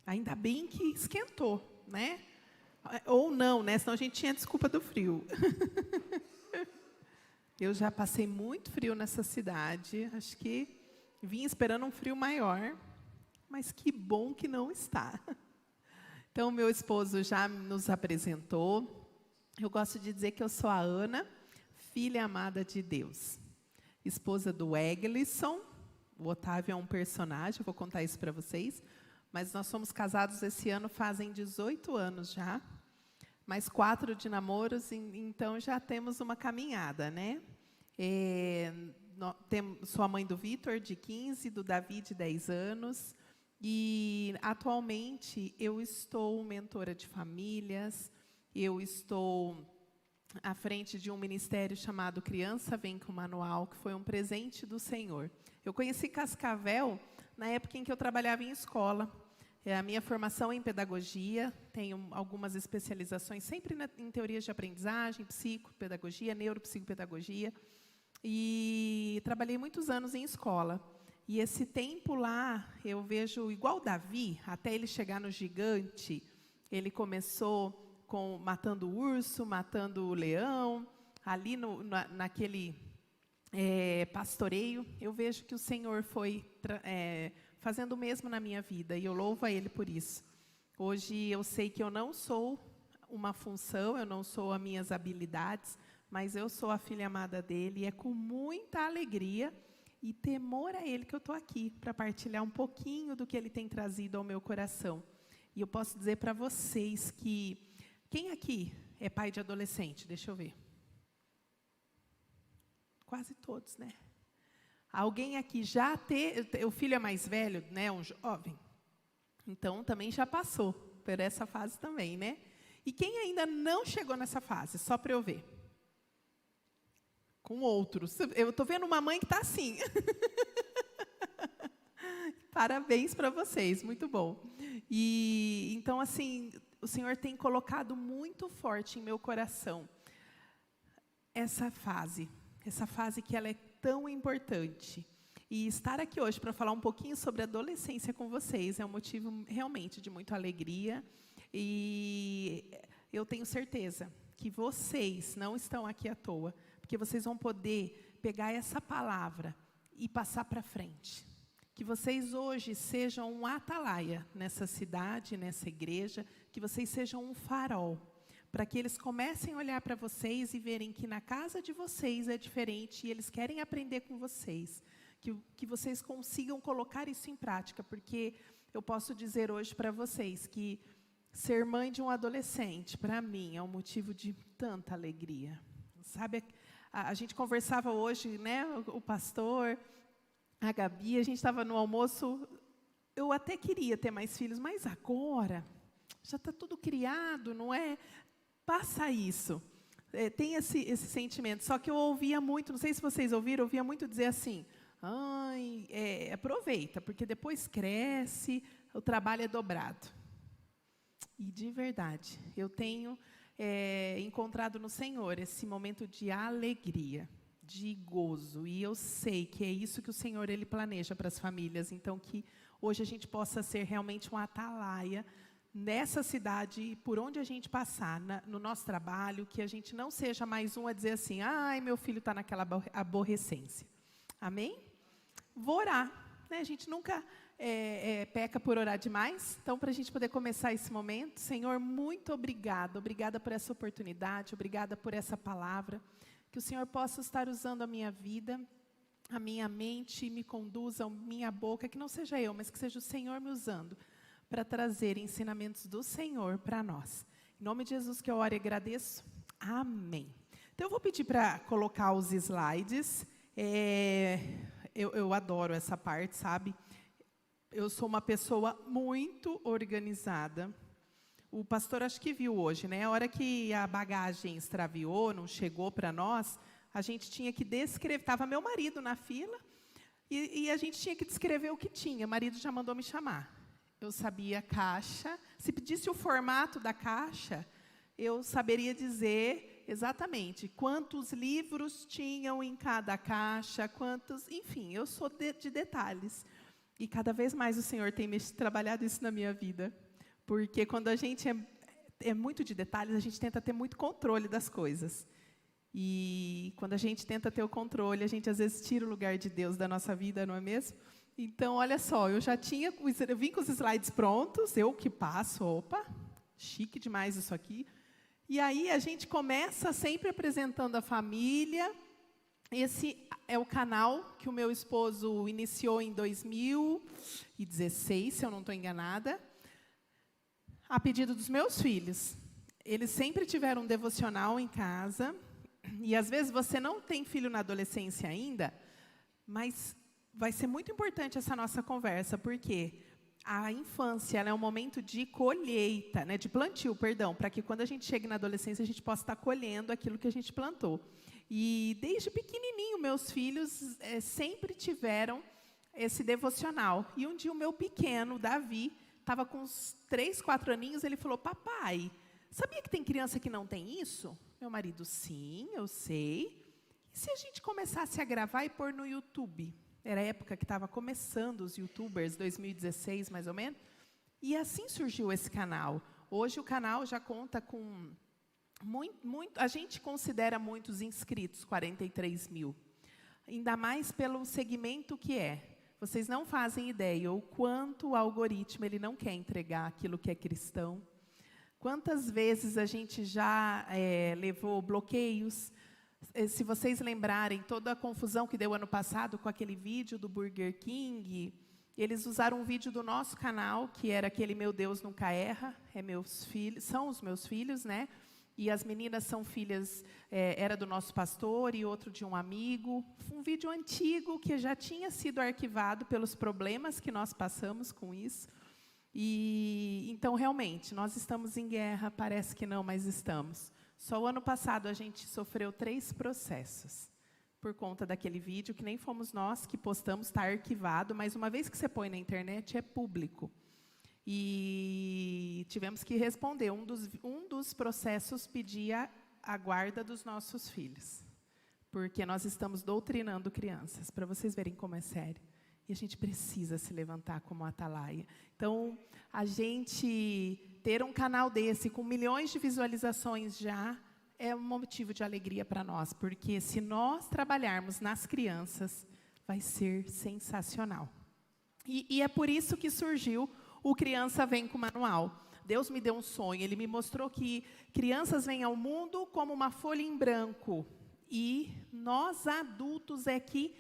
Ainda bem que esquentou, né? Ou não, né? Senão a gente tinha desculpa do frio. Eu já passei muito frio nessa cidade. Acho que vim esperando um frio maior, mas que bom que não está. Então, meu esposo já nos apresentou. Eu gosto de dizer que eu sou a Ana, filha amada de Deus. Esposa do Eglisson. O Otávio é um personagem, eu vou contar isso para vocês. Mas nós somos casados esse ano, fazem 18 anos já. Mais 4 de namoros, então já temos uma caminhada, né? Sou a mãe do Vitor, de 15, do Davi, de 10 anos. E, atualmente, eu estou mentora de famílias, eu estou à frente de um ministério chamado Criança Vem com Manual, que foi um presente do Senhor. Eu conheci Cascavel na época em que eu trabalhava em escola. A minha formação é em pedagogia, tenho algumas especializações sempre em teorias de aprendizagem, psicopedagogia, neuropsicopedagogia, e trabalhei muitos anos em escola. E esse tempo lá, eu vejo igual Davi, até ele chegar no gigante, ele começou matando o urso, matando o leão, ali naquele pastoreio, eu vejo que o Senhor foi fazendo o mesmo na minha vida, e eu louvo a Ele por isso. Hoje eu sei que eu não sou uma função, eu não sou as minhas habilidades, mas eu sou a filha amada dEle, e é com muita alegria e temor a Ele que eu estou aqui, para partilhar um pouquinho do que Ele tem trazido ao meu coração. E eu posso dizer para vocês que... Quem aqui é pai de adolescente? Deixa eu ver. Quase todos, né? Alguém aqui já o filho é mais velho, né? Um jovem. Então, também já passou por essa fase também, né? E quem ainda não chegou nessa fase? Só para eu ver. Com outros. Eu estou vendo uma mãe que está assim. Parabéns para vocês, muito bom. E então, assim, o Senhor tem colocado muito forte em meu coração essa fase que ela é tão importante. E estar aqui hoje para falar um pouquinho sobre adolescência com vocês é um motivo realmente de muita alegria. E eu tenho certeza que vocês não estão aqui à toa, porque vocês vão poder pegar essa palavra e passar para frente. Que vocês hoje sejam um atalaia nessa cidade, nessa igreja, que vocês sejam um farol, para que eles comecem a olhar para vocês e verem que na casa de vocês é diferente e eles querem aprender com vocês. Que vocês consigam colocar isso em prática, porque eu posso dizer hoje para vocês que ser mãe de um adolescente, para mim, é um motivo de tanta alegria. Sabe, a gente conversava hoje, né, o pastor... A Gabi, a gente estava no almoço, eu até queria ter mais filhos, mas agora, já está tudo criado, não é? Passa isso. Tem esse sentimento. Só que eu ouvia muito, não sei se vocês ouviram, eu ouvia muito dizer assim, aproveita, porque depois cresce, o trabalho é dobrado. E de verdade, eu tenho encontrado no Senhor esse momento de alegria, de gozo, e eu sei que é isso que o Senhor Ele planeja para as famílias, então que hoje a gente possa ser realmente um atalaia nessa cidade, por onde a gente passar, no nosso trabalho, que a gente não seja mais um a dizer assim, ai, meu filho está naquela aborrecência. Amém? Vou orar, né? A gente nunca peca por orar demais, então para a gente poder começar esse momento, Senhor, muito obrigada por essa oportunidade, obrigada por essa palavra, que o Senhor possa estar usando a minha vida, a minha mente, me conduza, a minha boca, que não seja eu, mas que seja o Senhor me usando para trazer ensinamentos do Senhor para nós. Em nome de Jesus que eu oro e agradeço. Amém. Então eu vou pedir para colocar os slides. Eu adoro essa parte, sabe? Eu sou uma pessoa muito organizada. O pastor acho que viu hoje, né? A hora que a bagagem extraviou, não chegou para nós, a gente tinha que descrever. Estava meu marido na fila e a gente tinha que descrever o que tinha. O marido já mandou me chamar. Eu sabia a caixa. Se pedisse o formato da caixa, eu saberia dizer exatamente quantos livros tinham em cada caixa, quantos... Enfim, eu sou de detalhes. E cada vez mais o Senhor tem trabalhado isso na minha vida. Porque quando a gente é muito de detalhes, a gente tenta ter muito controle das coisas. E quando a gente tenta ter o controle, a gente às vezes tira o lugar de Deus da nossa vida, não é mesmo? Então, olha só, eu vim com os slides prontos, eu que passo, opa, chique demais isso aqui. E aí a gente começa sempre apresentando a família. Esse é o canal que o meu esposo iniciou em 2016, se eu não estou enganada, a pedido dos meus filhos. Eles sempre tiveram um devocional em casa, e às vezes você não tem filho na adolescência ainda, mas vai ser muito importante essa nossa conversa, porque a infância ela é um momento de colheita, né, de plantio, perdão, para que quando a gente chegue na adolescência, a gente possa estar colhendo aquilo que a gente plantou. E desde pequenininho, meus filhos sempre tiveram esse devocional. E um dia o meu pequeno, Davi, estava com uns 3, 4 aninhos, ele falou, papai, sabia que tem criança que não tem isso? Meu marido, sim, eu sei. E se a gente começasse a gravar e pôr no YouTube? Era a época que estava começando os YouTubers, 2016 mais ou menos. E assim surgiu esse canal. Hoje o canal já conta com a gente considera muitos inscritos, 43 mil. Ainda mais pelo segmento que é. Vocês não fazem ideia o quanto o algoritmo ele não quer entregar aquilo que é cristão. Quantas vezes a gente já levou bloqueios. Se vocês lembrarem, toda a confusão que deu ano passado com aquele vídeo do Burger King, eles usaram um vídeo do nosso canal, que era aquele Meu Deus Nunca Erra, são os meus filhos, né? E as meninas são filhas, era do nosso pastor e outro de um amigo. Um vídeo antigo que já tinha sido arquivado pelos problemas que nós passamos com isso. E então, realmente, nós estamos em guerra, parece que não, mas estamos. Só o ano passado a gente sofreu 3 processos por conta daquele vídeo, que nem fomos nós que postamos, está arquivado, mas uma vez que você põe na internet, é público. E tivemos que responder. Um dos processos pedia a guarda dos nossos filhos, porque nós estamos doutrinando crianças, para vocês verem como é sério. E a gente precisa se levantar como atalaia. Então, a gente ter um canal desse, com milhões de visualizações já, é um motivo de alegria para nós, porque se nós trabalharmos nas crianças, vai ser sensacional. E é por isso que surgiu o Criança Vem com Manual. Deus me deu um sonho, Ele me mostrou que crianças vêm ao mundo como uma folha em branco. E nós, adultos, que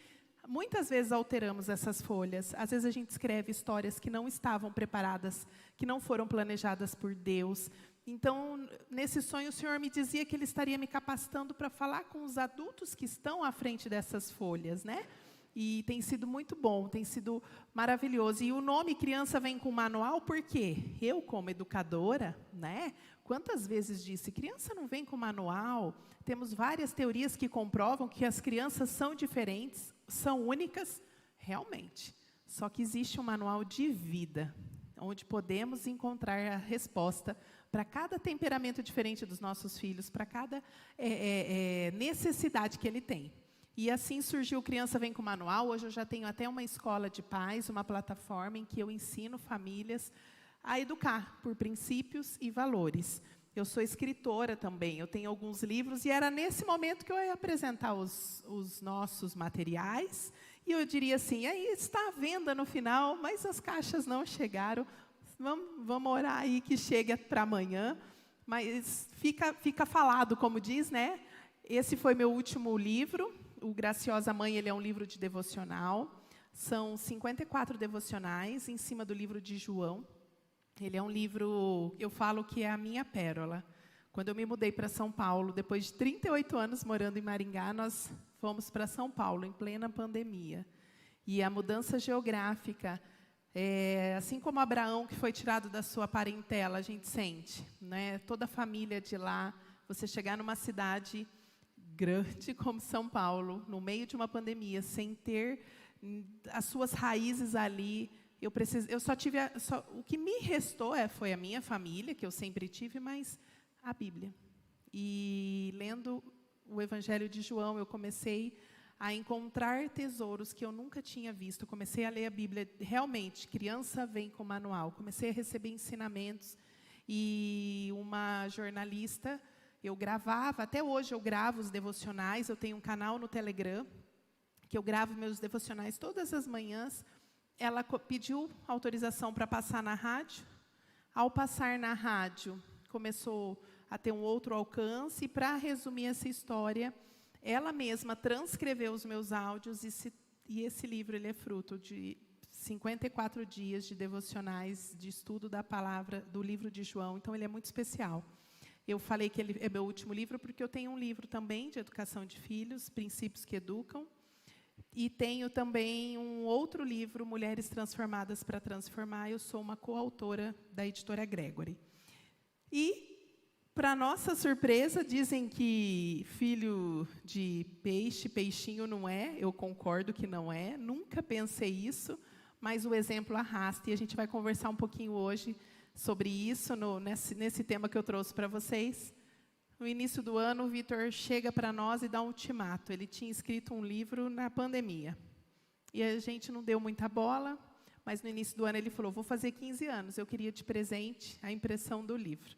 muitas vezes alteramos essas folhas. Às vezes a gente escreve histórias que não estavam preparadas, que não foram planejadas por Deus. Então, nesse sonho, o Senhor me dizia que Ele estaria me capacitando para falar com os adultos que estão à frente dessas folhas, né? E tem sido muito bom, tem sido maravilhoso. E o nome Criança Vem com Manual, por quê? Eu, como educadora, né? Quantas vezes disse, criança não vem com manual? Temos várias teorias que comprovam que as crianças são diferentes, são únicas, realmente. Só que existe um manual de vida, onde podemos encontrar a resposta para cada temperamento diferente dos nossos filhos, para cada necessidade que ele tem. E assim surgiu o Criança Vem com Manual. Hoje eu já tenho até uma escola de pais, uma plataforma em que eu ensino famílias a educar por princípios e valores. Eu sou escritora também, eu tenho alguns livros, e era nesse momento que eu ia apresentar os nossos materiais, e eu diria assim, aí está à venda no final, mas as caixas não chegaram, vamos orar aí que chegue para amanhã, mas fica falado, como diz, né? Esse foi meu último livro, o Graciosa Mãe, ele é um livro de devocional, são 54 devocionais em cima do livro de João. Ele é um livro, eu falo que é a minha pérola. Quando eu me mudei para São Paulo, depois de 38 anos morando em Maringá, nós fomos para São Paulo, em plena pandemia. E a mudança geográfica, assim como Abraão, que foi tirado da sua parentela, a gente sente, né? Toda a família de lá, você chegar numa cidade grande como São Paulo, no meio de uma pandemia, sem ter as suas raízes ali. O que me restou foi a minha família, que eu sempre tive, mas a Bíblia. E lendo o Evangelho de João, eu comecei a encontrar tesouros que eu nunca tinha visto. Comecei a ler a Bíblia, realmente, criança vem com manual. Comecei a receber ensinamentos. E uma jornalista, eu gravava, até hoje eu gravo os devocionais, eu tenho um canal no Telegram, que eu gravo meus devocionais todas as manhãs. Ela pediu autorização para passar na rádio. Ao passar na rádio, começou a ter um outro alcance. E, para resumir essa história, ela mesma transcreveu os meus áudios. E esse livro ele é fruto de 54 dias de devocionais, de estudo da palavra, do livro de João. Então, ele é muito especial. Eu falei que ele é meu último livro, porque eu tenho um livro também de educação de filhos, Princípios que Educam. E tenho também um outro livro, Mulheres Transformadas para Transformar. Eu sou uma coautora da editora Gregory. E, para nossa surpresa, dizem que filho de peixe, peixinho não é. Eu concordo que não é. Nunca pensei isso, mas o exemplo arrasta. E a gente vai conversar um pouquinho hoje sobre isso, nesse tema que eu trouxe para vocês. No início do ano, o Vitor chega para nós e dá um ultimato. Ele tinha escrito um livro na pandemia. E a gente não deu muita bola, mas no início do ano ele falou, vou fazer 15 anos, eu queria de presente a impressão do livro.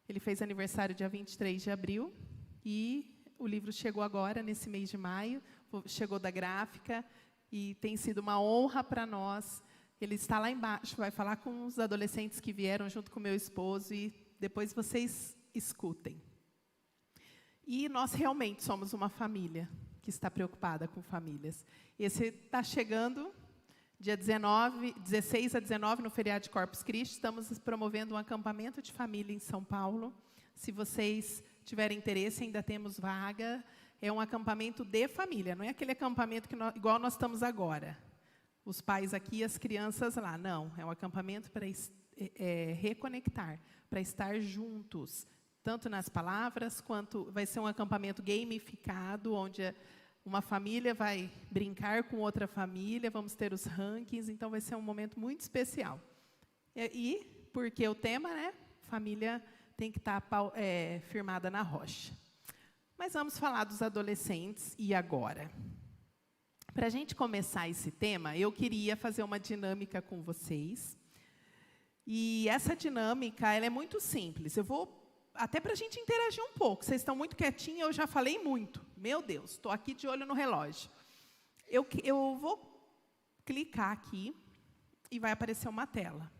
Ele fez aniversário dia 23 de abril, e o livro chegou agora, nesse mês de maio, chegou da gráfica, e tem sido uma honra para nós. Ele está lá embaixo, vai falar com os adolescentes que vieram junto com o meu esposo, e depois vocês escutem. E nós realmente somos uma família que está preocupada com famílias. Esse está chegando, dia 16 a 19, no feriado de Corpus Christi. Estamos promovendo um acampamento de família em São Paulo. Se vocês tiverem interesse, ainda temos vaga. É um acampamento de família, não é aquele acampamento igual nós estamos agora. Os pais aqui e as crianças lá. Não, é um acampamento para reconectar, para estar juntos, tanto nas palavras, quanto vai ser um acampamento gamificado, onde uma família vai brincar com outra família, vamos ter os rankings, então vai ser um momento muito especial. E porque o tema, né, família tem que estar firmada na rocha. Mas vamos falar dos adolescentes, e agora? Para a gente começar esse tema, eu queria fazer uma dinâmica com vocês. E essa dinâmica, ela é muito simples. Eu vou até para a gente interagir um pouco. Vocês estão muito quietinhos, eu já falei muito. Meu Deus, estou aqui de olho no relógio. Eu vou clicar aqui e vai aparecer uma tela.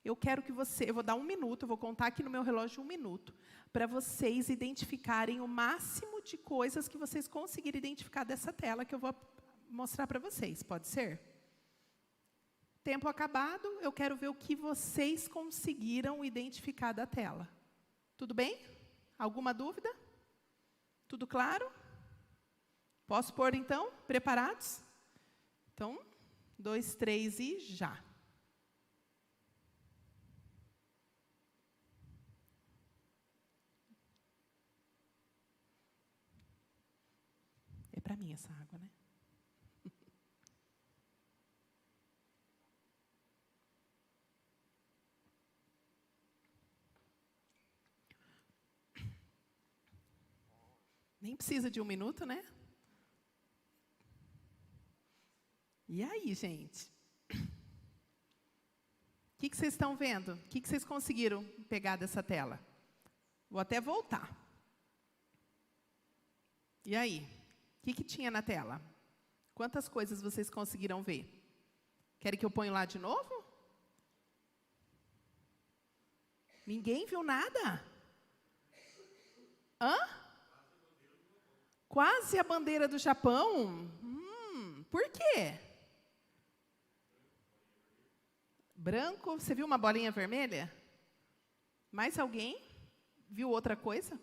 Eu quero que eu vou dar 1 minuto, eu vou contar aqui no meu relógio 1 minuto, para vocês identificarem o máximo de coisas que vocês conseguirem identificar dessa tela que eu vou mostrar para vocês. Pode ser? Tempo acabado, eu quero ver o que vocês conseguiram identificar da tela. Tudo bem? Alguma dúvida? Tudo claro? Posso pôr, então? Preparados? Então, 2, 3 e já. É para mim essa água, né? Nem precisa de 1 minuto, né? E aí, gente? O que vocês estão vendo? O que vocês conseguiram pegar dessa tela? Vou até voltar. E aí? O que tinha na tela? Quantas coisas vocês conseguiram ver? Querem que eu ponha lá de novo? Ninguém viu nada? Hã? Quase a bandeira do Japão? Por quê? Branco, você viu uma bolinha vermelha? Mais alguém viu outra coisa?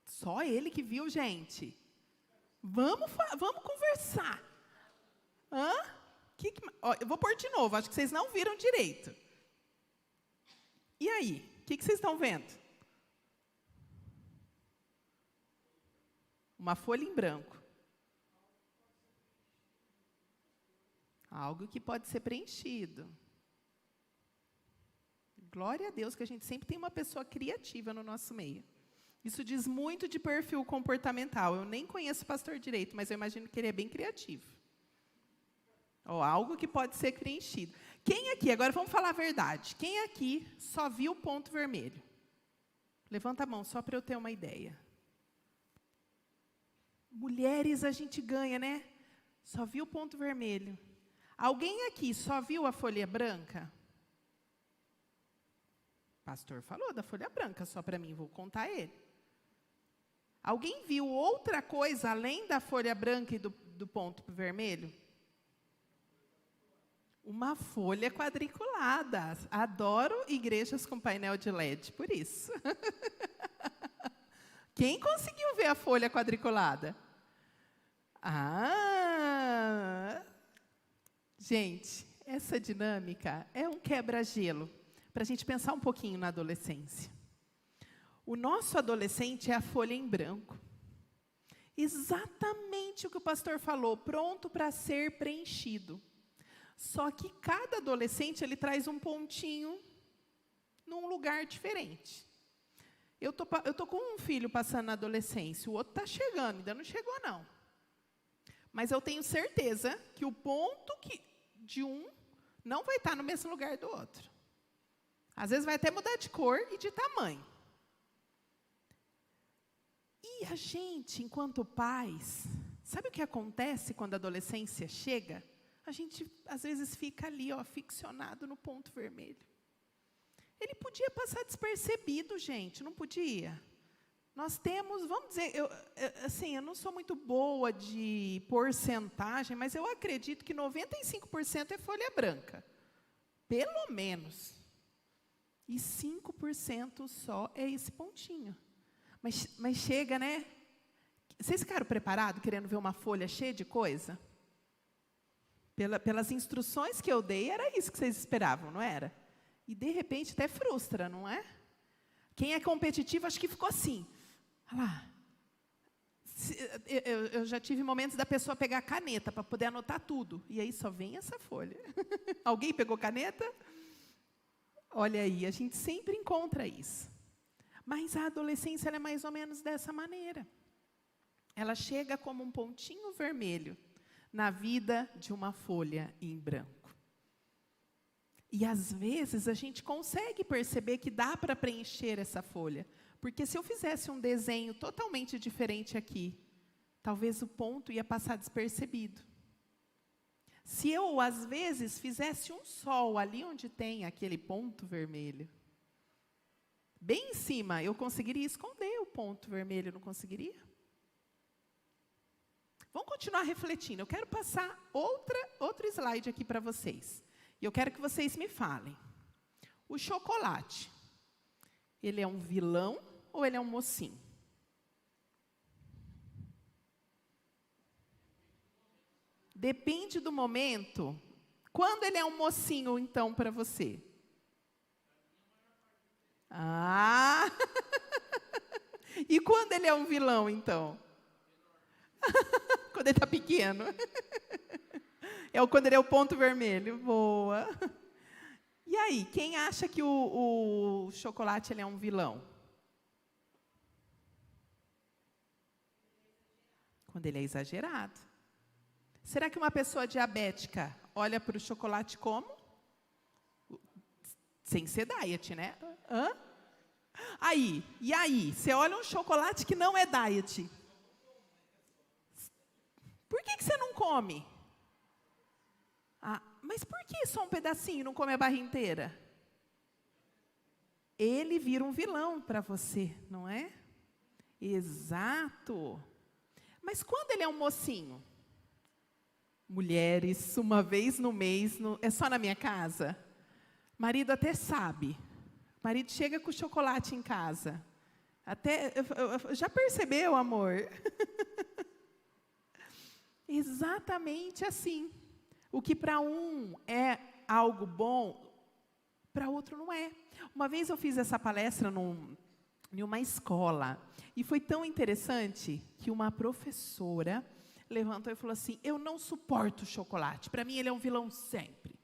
Só ele que viu, gente. Vamos conversar. Hã? Eu vou pôr de novo, acho que vocês não viram direito. E aí? O que vocês estão vendo? Uma folha em branco. Algo que pode ser preenchido. Glória a Deus que a gente sempre tem uma pessoa criativa no nosso meio. Isso diz muito de perfil comportamental. Eu nem conheço o pastor direito, mas eu imagino que ele é bem criativo. Ou algo que pode ser preenchido. Quem aqui, agora vamos falar a verdade, quem aqui só viu o ponto vermelho? Levanta a mão, só para eu ter uma ideia. Mulheres a gente ganha, né? Só viu o ponto vermelho. Alguém aqui só viu a folha branca? O pastor falou da folha branca, só para mim, vou contar ele. Alguém viu outra coisa além da folha branca e do ponto vermelho? Uma folha quadriculada. Adoro igrejas com painel de LED, por isso. Quem conseguiu ver a folha quadriculada? Gente, essa dinâmica é um quebra-gelo para a gente pensar um pouquinho na adolescência. O nosso adolescente é a folha em branco. Exatamente o que o pastor falou, pronto para ser preenchido. Só que cada adolescente, ele traz um pontinho num lugar diferente. Eu tô com um filho passando na adolescência, o outro está chegando, ainda não chegou não. Mas eu tenho certeza que o ponto de um não vai estar no mesmo lugar do outro. Às vezes vai até mudar de cor e de tamanho. E a gente, enquanto pais, sabe o que acontece quando a adolescência chega? A gente, às vezes, fica ali, ficcionado no ponto vermelho. Ele podia passar despercebido, gente, não podia? Nós temos, vamos dizer, eu não sou muito boa de porcentagem, mas eu acredito que 95% é folha branca. Pelo menos. E 5% só é esse pontinho. Mas chega, né? Vocês ficaram preparados, querendo ver uma folha cheia de coisa? Pelas instruções que eu dei, era isso que vocês esperavam, não era? E, de repente, até frustra, não é? Quem é competitivo, acho que ficou assim. Olha lá. Eu já tive momentos da pessoa pegar a caneta para poder anotar tudo. E aí só vem essa folha. Alguém pegou caneta? Olha aí, a gente sempre encontra isso. Mas a adolescência ela é mais ou menos dessa maneira. Ela chega como um pontinho vermelho na vida de uma folha em branco. E, às vezes, a gente consegue perceber que dá para preencher essa folha. Porque se eu fizesse um desenho totalmente diferente aqui, talvez o ponto ia passar despercebido. Se eu, às vezes, fizesse um sol ali onde tem aquele ponto vermelho, bem em cima, eu conseguiria esconder o ponto vermelho, não conseguiria? Vamos continuar refletindo. Eu quero passar outro slide aqui para vocês. E eu quero que vocês me falem. O chocolate, ele é um vilão ou ele é um mocinho? Depende do momento. Quando ele é um mocinho, então, para você? E quando ele é um vilão, então? Quando ele está pequeno. Quando ele é o ponto vermelho. Boa. E aí, quem acha que o chocolate ele é um vilão? Quando ele é exagerado. Será que uma pessoa diabética olha para o chocolate como? Sem ser diet, né? E aí? Você olha um chocolate que não é diet. Por que você não come? Mas por que só um pedacinho e não come a barra inteira? Ele vira um vilão para você, não é? Exato. Mas quando ele é um mocinho? Mulheres, uma vez no mês, é só na minha casa? Marido até sabe. Marido chega com chocolate em casa. Já percebeu, amor? Exatamente assim. O que para um é algo bom, para outro não é. Uma vez eu fiz essa palestra em uma escola, e foi tão interessante que uma professora levantou e falou assim: eu não suporto chocolate, para mim ele é um vilão sempre.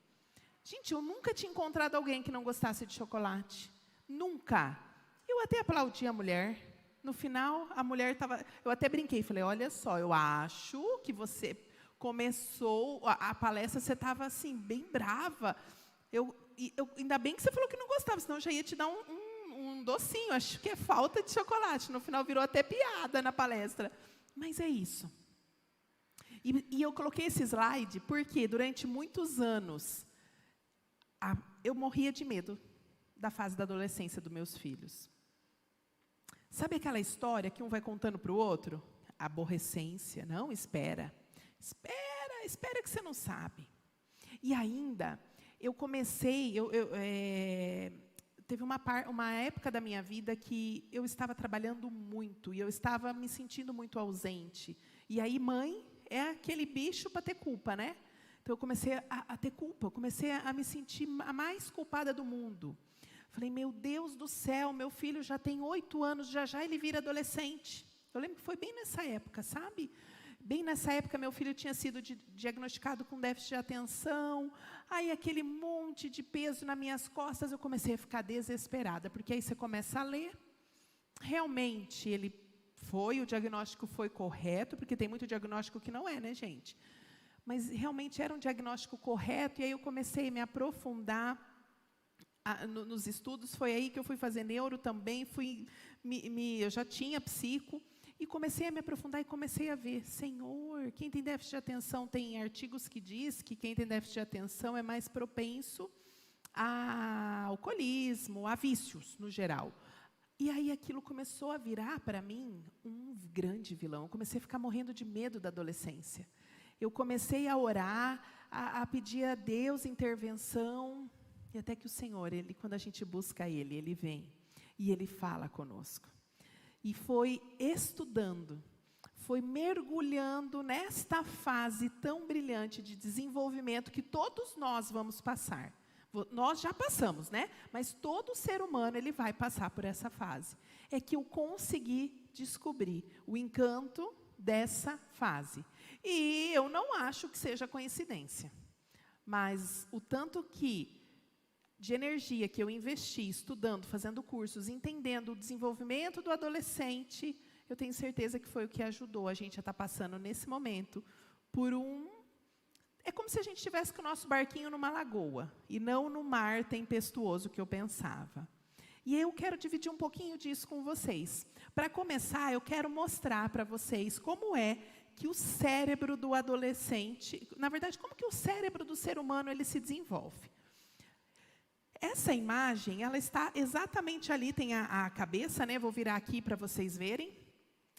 Gente, eu nunca tinha encontrado alguém que não gostasse de chocolate. Nunca. Eu até aplaudi a mulher. No final, a mulher estava... Eu até brinquei, falei, olha só, eu acho que você começou a palestra, você estava assim, bem brava. Ainda bem que você falou que não gostava, senão eu já ia te dar um docinho, acho que é falta de chocolate. No final virou até piada na palestra. Mas é isso. E eu coloquei esse slide porque durante muitos anos eu morria de medo da fase da adolescência dos meus filhos. Sabe aquela história que um vai contando para o outro? Aborrecência, não, espera que você não sabe. E ainda, eu comecei, teve uma época da minha vida que eu estava trabalhando muito, e eu estava me sentindo muito ausente. E aí, mãe é aquele bicho para ter culpa, né? Então, eu comecei a ter culpa, eu comecei a me sentir a mais culpada do mundo. Falei, meu Deus do céu, meu filho já tem 8 anos, já ele vira adolescente. Eu lembro que foi bem nessa época, sabe? Bem nessa época, meu filho tinha sido diagnosticado com déficit de atenção. Aí, aquele monte de peso nas minhas costas, eu comecei a ficar desesperada. Porque aí você começa a ler. Realmente, o diagnóstico foi correto, porque tem muito diagnóstico que não é, né, gente? Mas, realmente, era um diagnóstico correto. E aí, eu comecei a me aprofundar nos estudos. Foi aí que eu fui fazer neuro também. Eu já tinha psico. E comecei a me aprofundar e comecei a ver, Senhor, quem tem déficit de atenção, tem artigos que diz que quem tem déficit de atenção é mais propenso a alcoolismo, a vícios, no geral. E aí aquilo começou a virar, para mim, um grande vilão. Eu comecei a ficar morrendo de medo da adolescência. Eu comecei a orar, a pedir a Deus intervenção, e até que o Senhor, quando a gente busca Ele vem e Ele fala conosco. E foi estudando, foi mergulhando nesta fase tão brilhante de desenvolvimento que todos nós vamos passar. Nós já passamos, né? Mas todo ser humano, ele vai passar por essa fase. É que eu consegui descobrir o encanto dessa fase. E eu não acho que seja coincidência. Mas o tanto de energia que eu investi estudando, fazendo cursos, entendendo o desenvolvimento do adolescente, eu tenho certeza que foi o que ajudou a gente a estar passando nesse momento por É como se a gente estivesse com o nosso barquinho numa lagoa, e não no mar tempestuoso que eu pensava. E eu quero dividir um pouquinho disso com vocês. Para começar, eu quero mostrar para vocês como é que o cérebro do adolescente, na verdade, como que o cérebro do ser humano ele se desenvolve. Essa imagem, ela está exatamente ali, tem a cabeça, né? Vou virar aqui para vocês verem.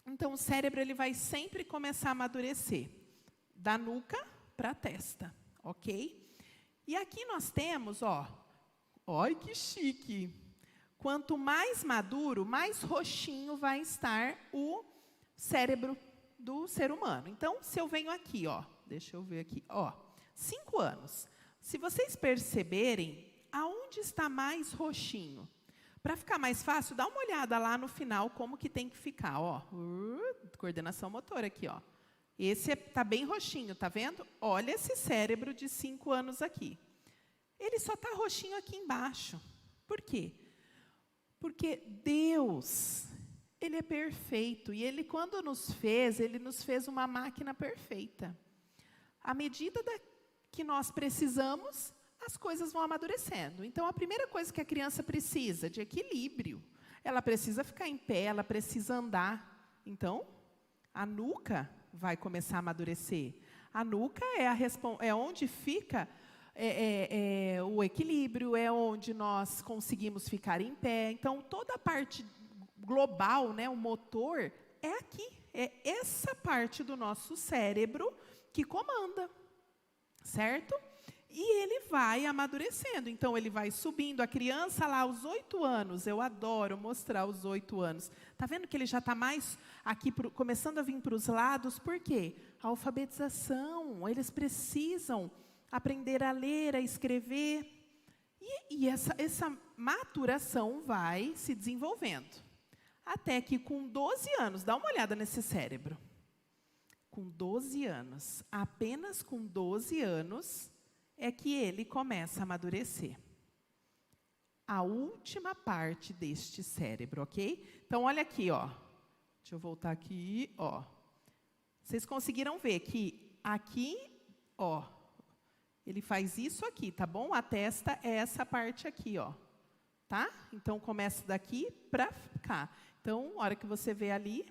Então, o cérebro ele vai sempre começar a amadurecer, da nuca para a testa, ok? E aqui nós temos, olha que chique. Quanto mais maduro, mais roxinho vai estar o cérebro do ser humano. Então, se eu venho aqui, deixa eu ver aqui, 5 anos. Se vocês perceberem, aonde está mais roxinho? Para ficar mais fácil, dá uma olhada lá no final como que tem que ficar. Coordenação motora aqui. Esse está bem roxinho, tá vendo? Olha esse cérebro de 5 anos aqui. Ele só está roxinho aqui embaixo. Por quê? Porque Deus, Ele é perfeito. E Ele, quando nos fez, Ele nos fez uma máquina perfeita. À medida que nós precisamos, as coisas vão amadurecendo. Então, a primeira coisa que a criança precisa de equilíbrio. Ela precisa ficar em pé, ela precisa andar. Então, a nuca vai começar a amadurecer. A nuca é onde fica o equilíbrio, é onde nós conseguimos ficar em pé. Então, toda a parte global, né, o motor, é aqui. É essa parte do nosso cérebro que comanda, certo? E ele vai amadurecendo, então ele vai subindo. A criança lá aos 8 anos, eu adoro mostrar os 8 anos. Está vendo que ele já está mais aqui, começando a vir para os lados? Por quê? A alfabetização, eles precisam aprender a ler, a escrever. E essa maturação vai se desenvolvendo. Até que com 12 anos, dá uma olhada nesse cérebro. Com 12 anos, apenas com 12 anos, é que ele começa a amadurecer. A última parte deste cérebro, ok? Então, olha aqui, Deixa eu voltar aqui, ó. Vocês conseguiram ver que aqui, ó, ele faz isso aqui, tá bom? A testa é essa parte aqui, ó. Tá? Então, começa daqui para cá. Então, a hora que você vê ali,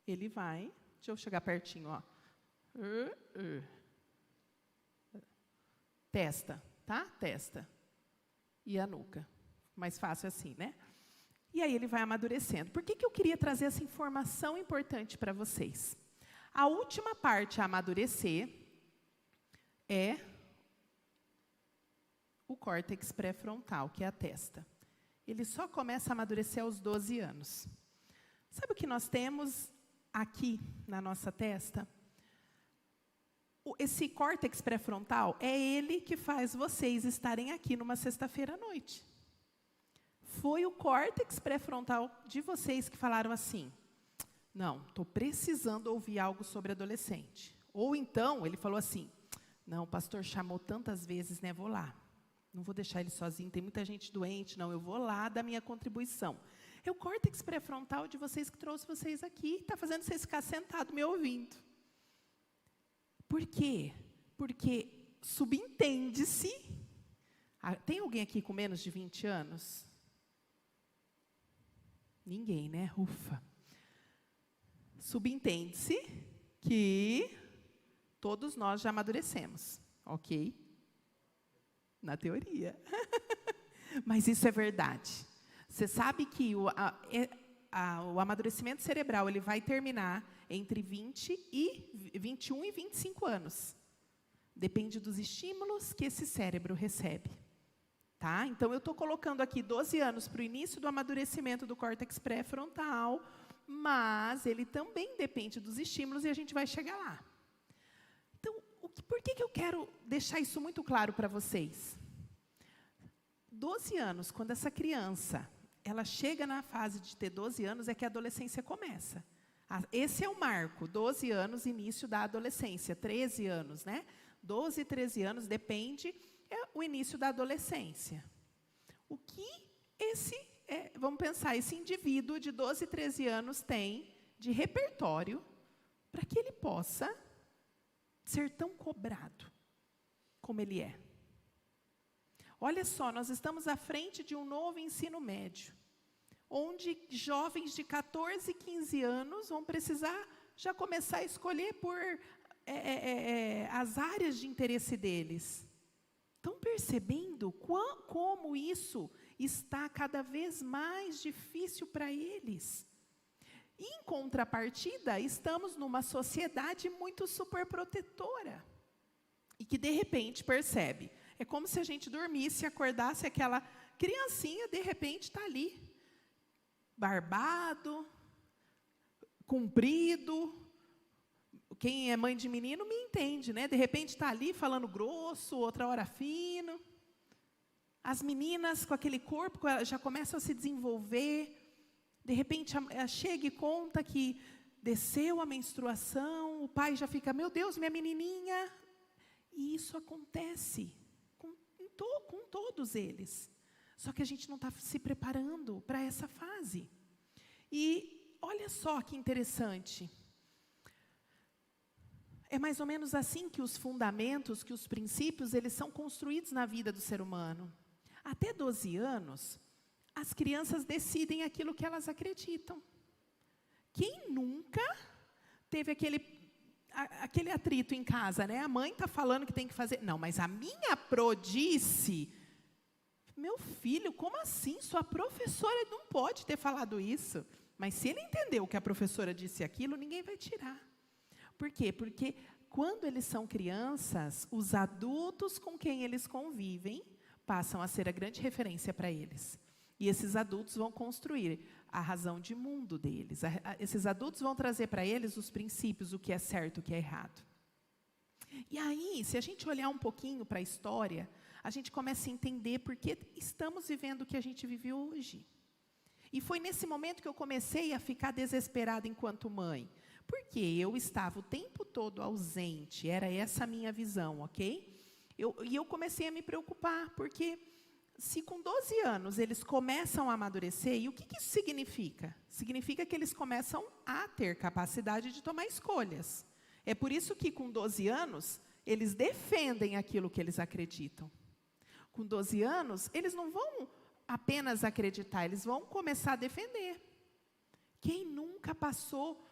ele vai... Deixa eu chegar pertinho, ó. Testa, tá? Testa. E a nuca. Mais fácil assim, né? E aí ele vai amadurecendo. Por que eu queria trazer essa informação importante para vocês? A última parte a amadurecer é o córtex pré-frontal, que é a testa. Ele só começa a amadurecer aos 12 anos. Sabe o que nós temos aqui na nossa testa? Esse córtex pré-frontal é ele que faz vocês estarem aqui numa sexta-feira à noite. Foi o córtex pré-frontal de vocês que falaram assim, não, estou precisando ouvir algo sobre adolescente. Ou então, ele falou assim, não, o pastor chamou tantas vezes, né, vou lá. Não vou deixar ele sozinho, tem muita gente doente, não, eu vou lá dar minha contribuição. É o córtex pré-frontal de vocês que trouxe vocês aqui, está fazendo vocês ficar sentados me ouvindo. Por quê? Porque subentende-se... Tem alguém aqui com menos de 20 anos? Ninguém, né? Ufa. Subentende-se que todos nós já amadurecemos, ok? Na teoria. Mas isso é verdade. Você sabe que o amadurecimento cerebral ele vai terminar entre 21 e 25 anos. Depende dos estímulos que esse cérebro recebe. Tá? Então, eu estou colocando aqui 12 anos para o início do amadurecimento do córtex pré-frontal, mas ele também depende dos estímulos e a gente vai chegar lá. Então, por que eu quero deixar isso muito claro para vocês? 12 anos, quando essa criança ela chega na fase de ter 12 anos, é que a adolescência começa. Esse é o marco, 12 anos, início da adolescência, 13 anos, né? 12 e 13 anos, depende... É o início da adolescência. O que vamos pensar, esse indivíduo de 12, 13 anos tem de repertório para que ele possa ser tão cobrado como ele é? Olha só, nós estamos à frente de um novo ensino médio, onde jovens de 14, 15 anos vão precisar já começar a escolher por as áreas de interesse deles. Estão percebendo como isso está cada vez mais difícil para eles? Em contrapartida, estamos numa sociedade muito superprotetora. E que, de repente, percebe. É como se a gente dormisse e acordasse, aquela criancinha, de repente, está ali. Barbado, comprido. Quem é mãe de menino me entende, né? De repente está ali falando grosso, outra hora fino. As meninas com aquele corpo já começam a se desenvolver. De repente chega e conta que desceu a menstruação, o pai já fica, meu Deus, minha menininha. E isso acontece com todos eles. Só que a gente não está se preparando para essa fase. E olha só que interessante. É mais ou menos assim que os fundamentos, que os princípios, eles são construídos na vida do ser humano. Até 12 anos, as crianças decidem aquilo que elas acreditam. Quem nunca teve aquele atrito em casa, né? A mãe está falando que tem que fazer... Não, mas a minha pro disse... Meu filho, como assim? Sua professora não pode ter falado isso. Mas se ele entendeu que a professora disse aquilo, ninguém vai tirar. Por quê? Porque quando eles são crianças, os adultos com quem eles convivem passam a ser a grande referência para eles. E esses adultos vão construir a razão de mundo deles. Esses adultos vão trazer para eles os princípios, o que é certo, o que é errado. E aí, se a gente olhar um pouquinho para a história, a gente começa a entender por que estamos vivendo o que a gente vive hoje. E foi nesse momento que eu comecei a ficar desesperada enquanto mãe. Porque eu estava o tempo todo ausente, era essa a minha visão, ok? E eu comecei a me preocupar, porque Se com 12 anos eles começam a amadurecer, e o que isso significa? Significa que eles começam a ter capacidade de tomar escolhas. É por isso que com 12 anos, eles defendem aquilo que eles acreditam. Com 12 anos, eles não vão apenas acreditar, eles vão começar a defender. Quem nunca passou...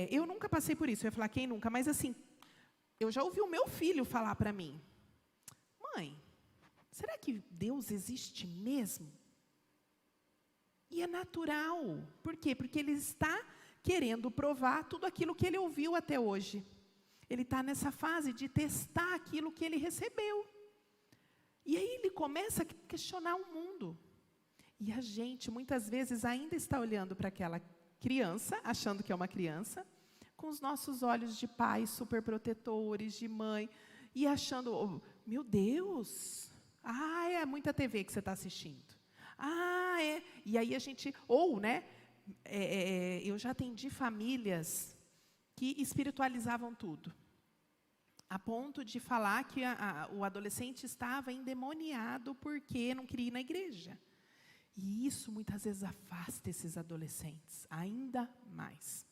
eu nunca passei por isso, eu ia falar quem nunca, mas assim, eu já ouvi o meu filho falar para mim, mãe, será que Deus existe mesmo? E é natural. Por quê? Porque ele está querendo provar tudo aquilo que ele ouviu até hoje. Ele está nessa fase de testar aquilo que ele recebeu. E aí ele começa a questionar o mundo. E a gente, muitas vezes, ainda está olhando para aquela criança, achando que é uma criança, com os nossos olhos de pais superprotetores, de mãe, e achando, oh, meu Deus, é muita TV que você está assistindo. E aí a gente, eu já atendi famílias que espiritualizavam tudo, a ponto de falar que o adolescente estava endemoniado porque não queria ir na igreja. E isso muitas vezes afasta esses adolescentes, ainda mais.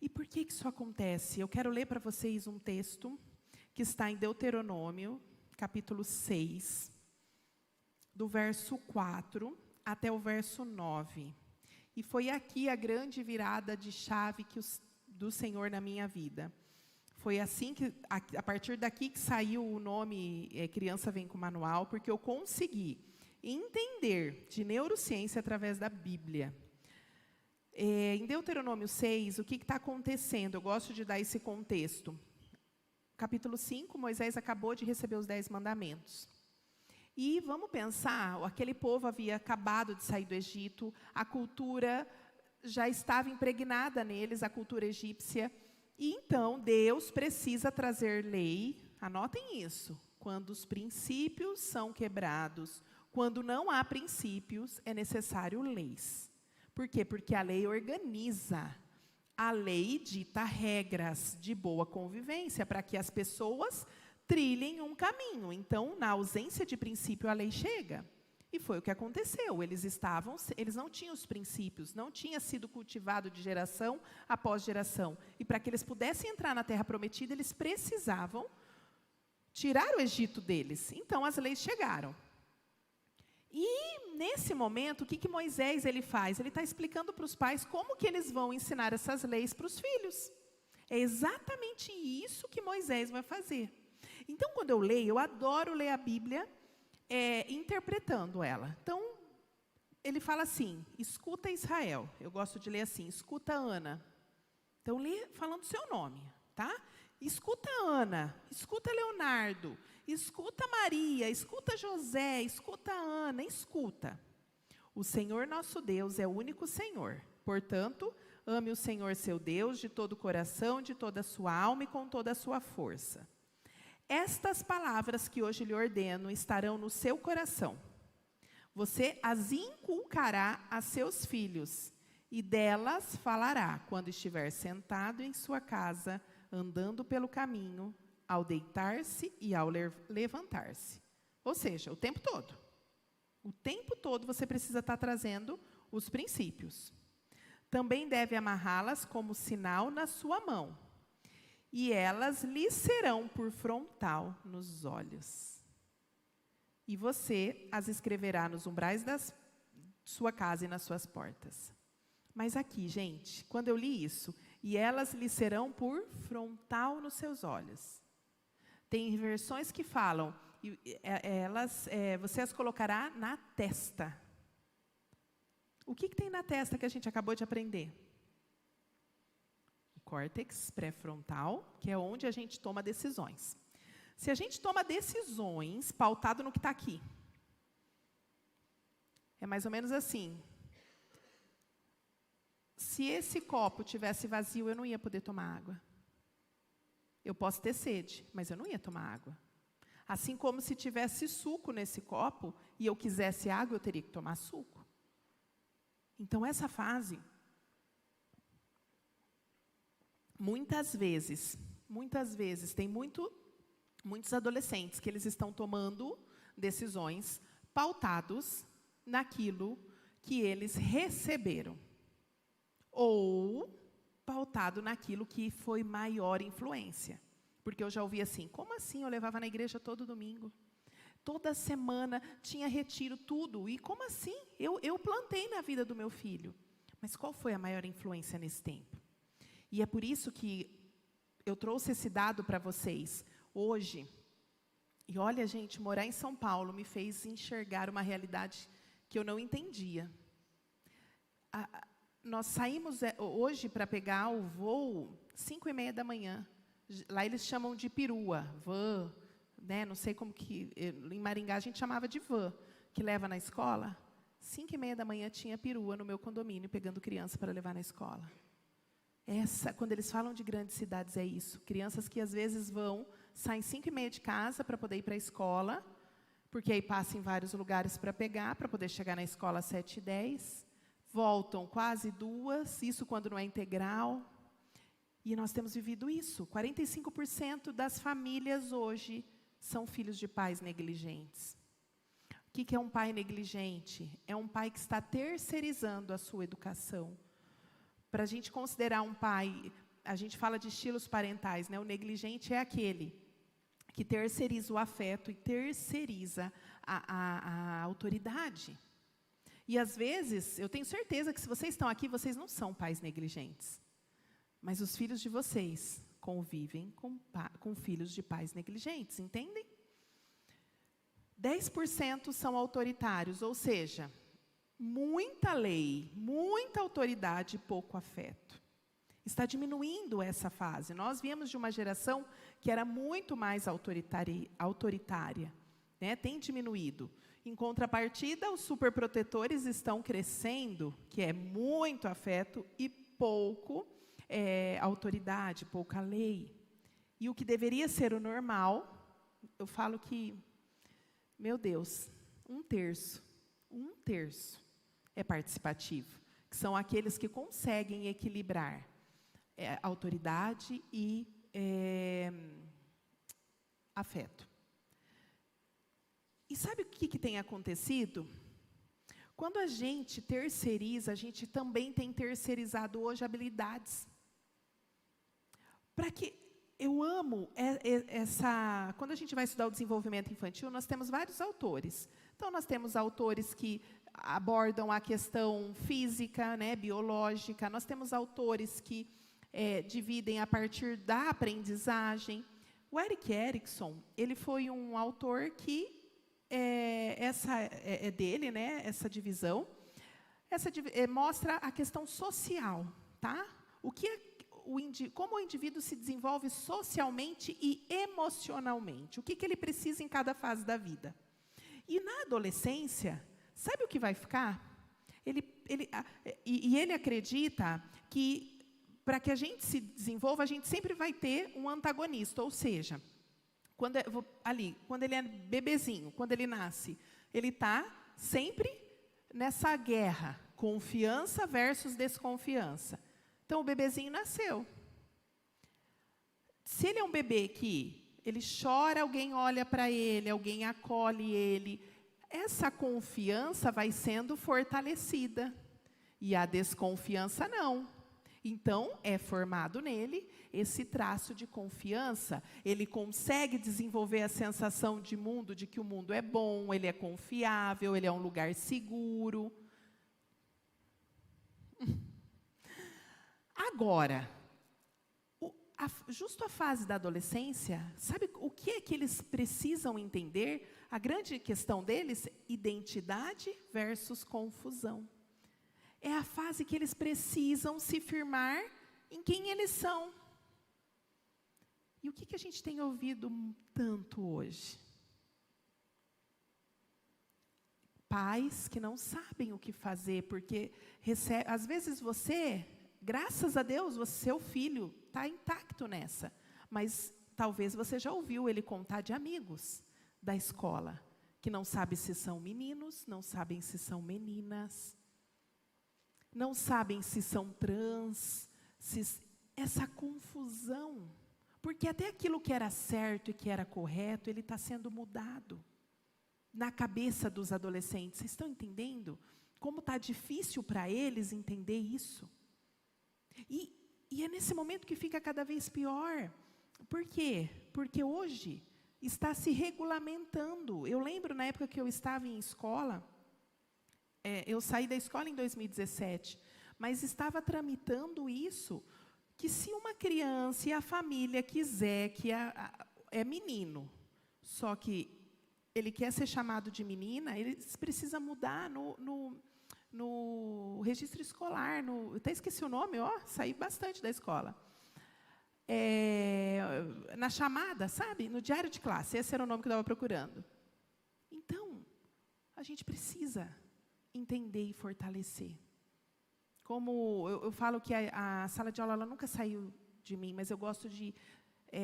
E por que isso acontece? Eu quero ler para vocês um texto que está em Deuteronômio, capítulo 6, do verso 4 até o verso 9. E foi aqui a grande virada de chave do Senhor na minha vida. Foi assim que, a partir daqui que saiu o nome Criança Vem com Manual, porque eu consegui entender de neurociência através da Bíblia. Em Deuteronômio 6, o que está acontecendo? Eu gosto de dar esse contexto. Capítulo 5, Moisés acabou de receber os 10 mandamentos. E vamos pensar, aquele povo havia acabado de sair do Egito, a cultura já estava impregnada neles, a cultura egípcia. E então, Deus precisa trazer lei, anotem isso, quando os princípios são quebrados, quando não há princípios, é necessário leis. Por quê? Porque a lei organiza. A lei dita regras de boa convivência para que as pessoas trilhem um caminho. Então, na ausência de princípio, a lei chega. E foi o que aconteceu. Eles não tinham os princípios, não tinha sido cultivado de geração após geração. E para que eles pudessem entrar na Terra Prometida, eles precisavam tirar o Egito deles. Então, as leis chegaram. E, nesse momento, o que Moisés ele faz? Ele está explicando para os pais como que eles vão ensinar essas leis para os filhos. É exatamente isso que Moisés vai fazer. Então, quando eu leio, eu adoro ler a Bíblia interpretando ela. Então, ele fala assim, escuta Israel. Eu gosto de ler assim, escuta Ana. Então, lê falando o seu nome, tá? Escuta Ana, escuta Leonardo, escuta Maria, escuta José, escuta Ana, escuta. O Senhor nosso Deus é o único Senhor. Portanto, ame o Senhor seu Deus de todo o coração, de toda a sua alma e com toda a sua força. Estas palavras que hoje lhe ordeno estarão no seu coração. Você as inculcará a seus filhos, e delas falará quando estiver sentado em sua casa, andando pelo caminho, ao deitar-se e ao levantar-se. Ou seja, o tempo todo. O tempo todo você precisa estar trazendo os princípios. Também deve amarrá-las como sinal na sua mão. E elas lhe serão por frontal nos olhos. E você as escreverá nos umbrais da sua casa e nas suas portas. Mas aqui, gente, quando eu li isso, e elas lhe serão por frontal nos seus olhos. Tem versões que falam, você as colocará na testa. O que tem na testa que a gente acabou de aprender? O córtex pré-frontal, que é onde a gente toma decisões. Se a gente toma decisões pautado no que está aqui, é mais ou menos assim. Se esse copo tivesse vazio, eu não ia poder tomar água. Eu posso ter sede, mas eu não ia tomar água. Assim como se tivesse suco nesse copo e eu quisesse água, eu teria que tomar suco. Então, essa fase, muitas vezes, tem muitos adolescentes que eles estão tomando decisões pautados naquilo que eles receberam, ou pautado naquilo que foi maior influência. Porque eu já ouvi assim, como assim eu levava na igreja todo domingo? Toda semana tinha retiro, tudo. E como assim? Eu plantei na vida do meu filho. Mas qual foi a maior influência nesse tempo? E é por isso que eu trouxe esse dado para vocês hoje. E olha, gente, morar em São Paulo me fez enxergar uma realidade que eu não entendia. Nós saímos hoje para pegar o voo 5h30 da manhã. Lá eles chamam de perua, van, né? Não sei como que... Em Maringá a gente chamava de van, que leva na escola. 5h30 da manhã tinha perua no meu condomínio, pegando criança para levar na escola. Quando eles falam de grandes cidades, é isso. Crianças que às vezes saem 5h30 de casa para poder ir para a escola, porque aí passam em vários lugares para pegar, para poder chegar na escola às 7h10. Voltam quase 2, isso quando não é integral. E nós temos vivido isso. 45% das famílias hoje são filhos de pais negligentes. O que é um pai negligente? É um pai que está terceirizando a sua educação. Para a gente considerar um pai, a gente fala de estilos parentais, né? O negligente é aquele que terceiriza o afeto e terceiriza a autoridade. E às vezes, eu tenho certeza que se vocês estão aqui, vocês não são pais negligentes. Mas os filhos de vocês convivem com filhos de pais negligentes, entendem? 10% são autoritários, ou seja, muita lei, muita autoridade e pouco afeto. Está diminuindo essa fase. Nós viemos de uma geração que era muito mais autoritária, né? Tem diminuído. Em contrapartida, os superprotetores estão crescendo, que é muito afeto e pouco autoridade, pouca lei. E o que deveria ser o normal, eu falo que, meu Deus, 1/3 é participativo, que são aqueles que conseguem equilibrar autoridade e afeto. E sabe o que tem acontecido? Quando a gente terceiriza, a gente também tem terceirizado hoje habilidades. Eu amo essa... Quando a gente vai estudar o desenvolvimento infantil, nós temos vários autores. Então, nós temos autores que abordam a questão física, né, biológica. Nós temos autores que dividem a partir da aprendizagem. O Erik Erikson, ele foi um autor que dele, né, essa divisão. Mostra a questão social, tá? Como o indivíduo se desenvolve socialmente e emocionalmente. O que ele precisa em cada fase da vida. E na adolescência, sabe o que vai ficar? Ele acredita que, para que a gente se desenvolva, a gente sempre vai ter um antagonista, ou seja... Quando ele é bebezinho, quando ele nasce, ele está sempre nessa guerra, confiança versus desconfiança. Então, o bebezinho nasceu. Se ele é um bebê que ele chora, alguém olha para ele, alguém acolhe ele, essa confiança vai sendo fortalecida. E a desconfiança não. Então, é formado nele esse traço de confiança. Ele consegue desenvolver a sensação de mundo, de que o mundo é bom, ele é confiável, ele é um lugar seguro. Agora, justo a fase da adolescência, sabe o que é que eles precisam entender? A grande questão deles, identidade versus confusão. É a fase que eles precisam se firmar em quem eles são. E o que a gente tem ouvido tanto hoje? Pais que não sabem o que fazer, porque às vezes você, graças a Deus, seu filho está intacto nessa. Mas talvez você já ouviu ele contar de amigos da escola, que não sabem se são meninos, não sabem se são meninas, não sabem se são trans, essa confusão. Porque até aquilo que era certo e que era correto, ele está sendo mudado. na cabeça dos adolescentes. Vocês estão entendendo? Como está difícil para eles entender isso. E é nesse momento que fica cada vez pior. Por quê? Porque hoje está se regulamentando. Eu lembro, na época que eu estava em escola, eu saí da escola em 2017, mas estava tramitando isso, que se uma criança e a família quiser, que é menino, só que ele quer ser chamado de menina, eles precisam mudar no registro escolar, eu até esqueci o nome, saí bastante da escola. Na chamada, sabe? No diário de classe, esse era o nome que eu estava procurando. Então, a gente precisa entender e fortalecer. Como eu falo que a sala de aula ela nunca saiu de mim, mas eu gosto de...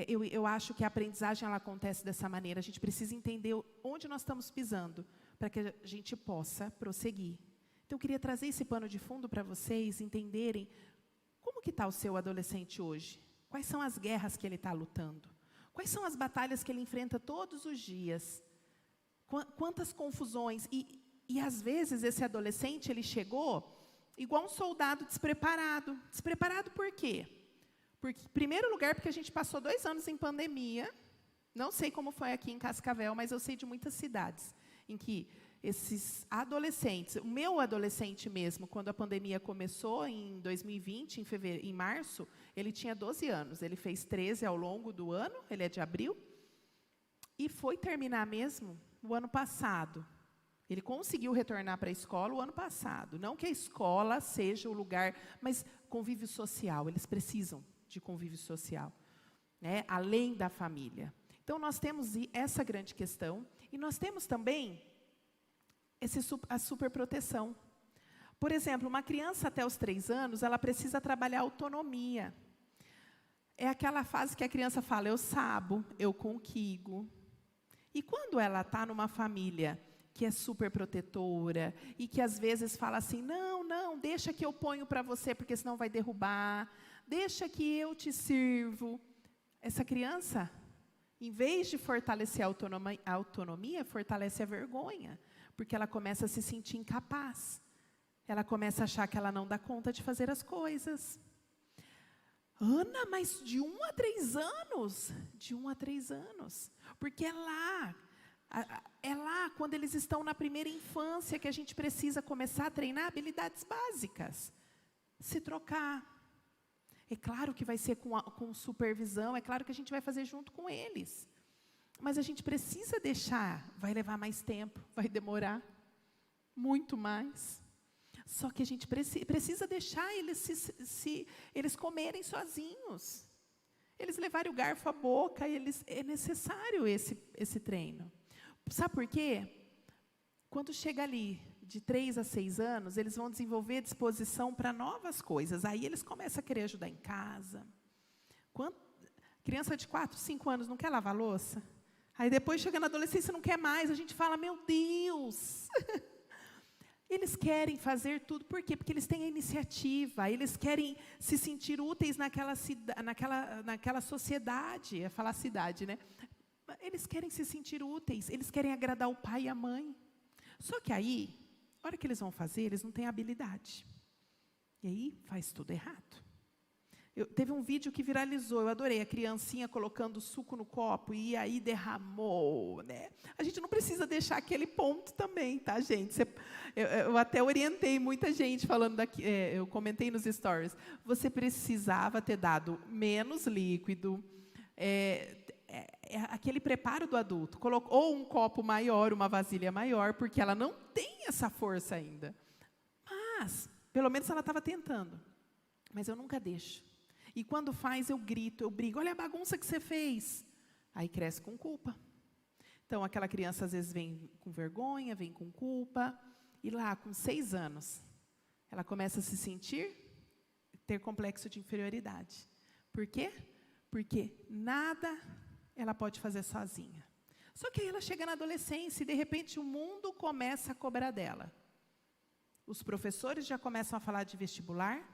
eu acho que a aprendizagem ela acontece dessa maneira. A gente precisa entender onde nós estamos pisando, para que a gente possa prosseguir. Então, eu queria trazer esse pano de fundo para vocês entenderem como que está o seu adolescente hoje. Quais são as guerras que ele está lutando? Quais são as batalhas que ele enfrenta todos os dias? Quantas confusões? E às vezes, esse adolescente, ele chegou igual um soldado despreparado. Despreparado por quê? Porque, em primeiro lugar, porque a gente passou 2 anos em pandemia. Não sei como foi aqui em Cascavel, mas eu sei de muitas cidades em que esses adolescentes, o meu adolescente mesmo, quando a pandemia começou em 2020, em março, ele tinha 12 anos. Ele fez 13 ao longo do ano, ele é de abril, e foi terminar mesmo o ano passado. Ele conseguiu retornar para a escola o ano passado. Não que a escola seja o lugar, mas convívio social, eles precisam de convívio social, né? Além da família. Então, nós temos essa grande questão, e nós temos também a superproteção. Por exemplo, uma criança até os 3 anos, ela precisa trabalhar autonomia. É aquela fase que a criança fala, eu sabo, eu conquigo. E quando ela está numa família que é super protetora, e que às vezes fala assim, não, deixa que eu ponho para você, porque senão vai derrubar, deixa que eu te sirvo. Essa criança, em vez de fortalecer a autonomia, fortalece a vergonha, porque ela começa a se sentir incapaz. Ela começa a achar que ela não dá conta de fazer as coisas. Ana, mas de 1 a 3 anos? De 1 a 3 anos. Porque é lá, quando eles estão na primeira infância, que a gente precisa começar a treinar habilidades básicas. Se trocar. É claro que vai ser com supervisão, é claro que a gente vai fazer junto com eles. Mas a gente precisa deixar, vai levar mais tempo, vai demorar muito mais. Só que a gente precisa deixar eles comerem sozinhos. Eles levarem o garfo à boca, é necessário esse treino. Sabe por quê? Quando chega ali, de 3 a 6 anos, eles vão desenvolver disposição para novas coisas. Aí eles começam a querer ajudar em casa. Criança de 4, 5 anos não quer lavar louça? Aí depois, chega na adolescência, não quer mais. A gente fala, meu Deus! Eles querem fazer tudo. Por quê? Porque eles têm a iniciativa. Eles querem se sentir úteis naquela sociedade. É falar cidade, né? Eles querem se sentir úteis. Eles querem agradar o pai e a mãe. Só que aí, a hora que eles vão fazer, eles não têm habilidade. E aí, faz tudo errado. Teve um vídeo que viralizou, eu adorei, a criancinha colocando suco no copo e aí derramou, né? A gente não precisa deixar aquele ponto também, tá, gente? Eu até orientei muita gente falando daqui, eu comentei nos stories, você precisava ter dado menos líquido, aquele preparo do adulto, ou um copo maior, uma vasilha maior, porque ela não tem essa força ainda. Mas, pelo menos ela estava tentando. Mas eu nunca deixo. E quando faz, eu grito, eu brigo. Olha a bagunça que você fez. Aí cresce com culpa. Então, aquela criança, às vezes, vem com vergonha, vem com culpa. E lá, com 6 anos, ela começa a se sentir, ter complexo de inferioridade. Por quê? Porque nada ela pode fazer sozinha. Só que aí ela chega na adolescência e, de repente, o mundo começa a cobrar dela. Os professores já começam a falar de vestibular.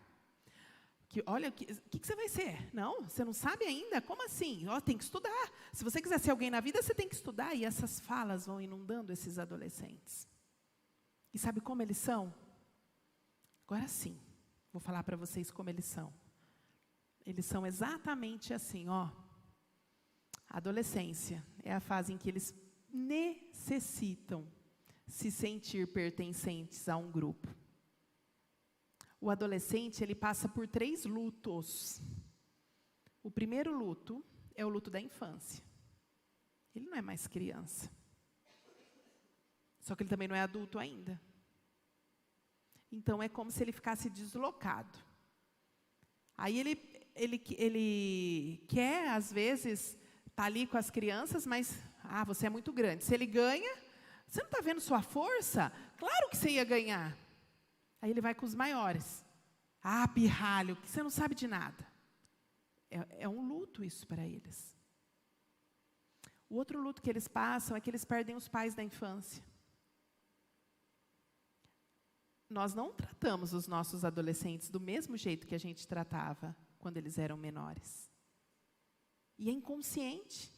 olha, o que você vai ser? Não, você não sabe ainda? Como assim? Tem que estudar. Se você quiser ser alguém na vida, você tem que estudar. E essas falas vão inundando esses adolescentes. E sabe como eles são? Agora sim, vou falar para vocês como eles são. Eles são exatamente assim, ó. A adolescência é a fase em que eles necessitam se sentir pertencentes a um grupo. O adolescente, ele passa por 3 lutos. O primeiro luto é o luto da infância. Ele não é mais criança. Só que ele também não é adulto ainda. Então, é como se ele ficasse deslocado. Aí, ele quer, às vezes, estar ali com as crianças, mas, você é muito grande. Se ele ganha, você não está vendo sua força? Claro que você ia ganhar. Aí ele vai com os maiores. Pirralho, que você não sabe de nada. É um luto isso para eles. O outro luto que eles passam é que eles perdem os pais da infância. Nós não tratamos os nossos adolescentes do mesmo jeito que a gente tratava quando eles eram menores. E é inconsciente.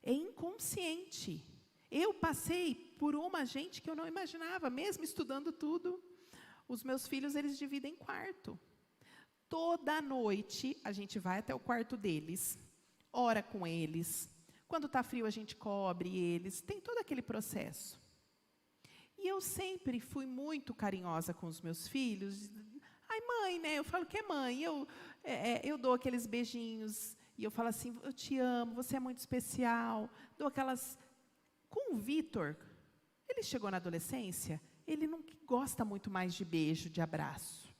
É inconsciente. Eu passei por uma gente que eu não imaginava, mesmo estudando tudo. Os meus filhos, eles dividem quarto. Toda noite, a gente vai até o quarto deles, ora com eles. Quando está frio, a gente cobre eles. Tem todo aquele processo. E eu sempre fui muito carinhosa com os meus filhos. Ai, mãe, né? Eu falo que é mãe. Eu dou aqueles beijinhos. E eu falo assim, eu te amo, você é muito especial. Dou aquelas... Com o Vitor, ele chegou na adolescência, ele não gosta muito mais de beijo, de abraço.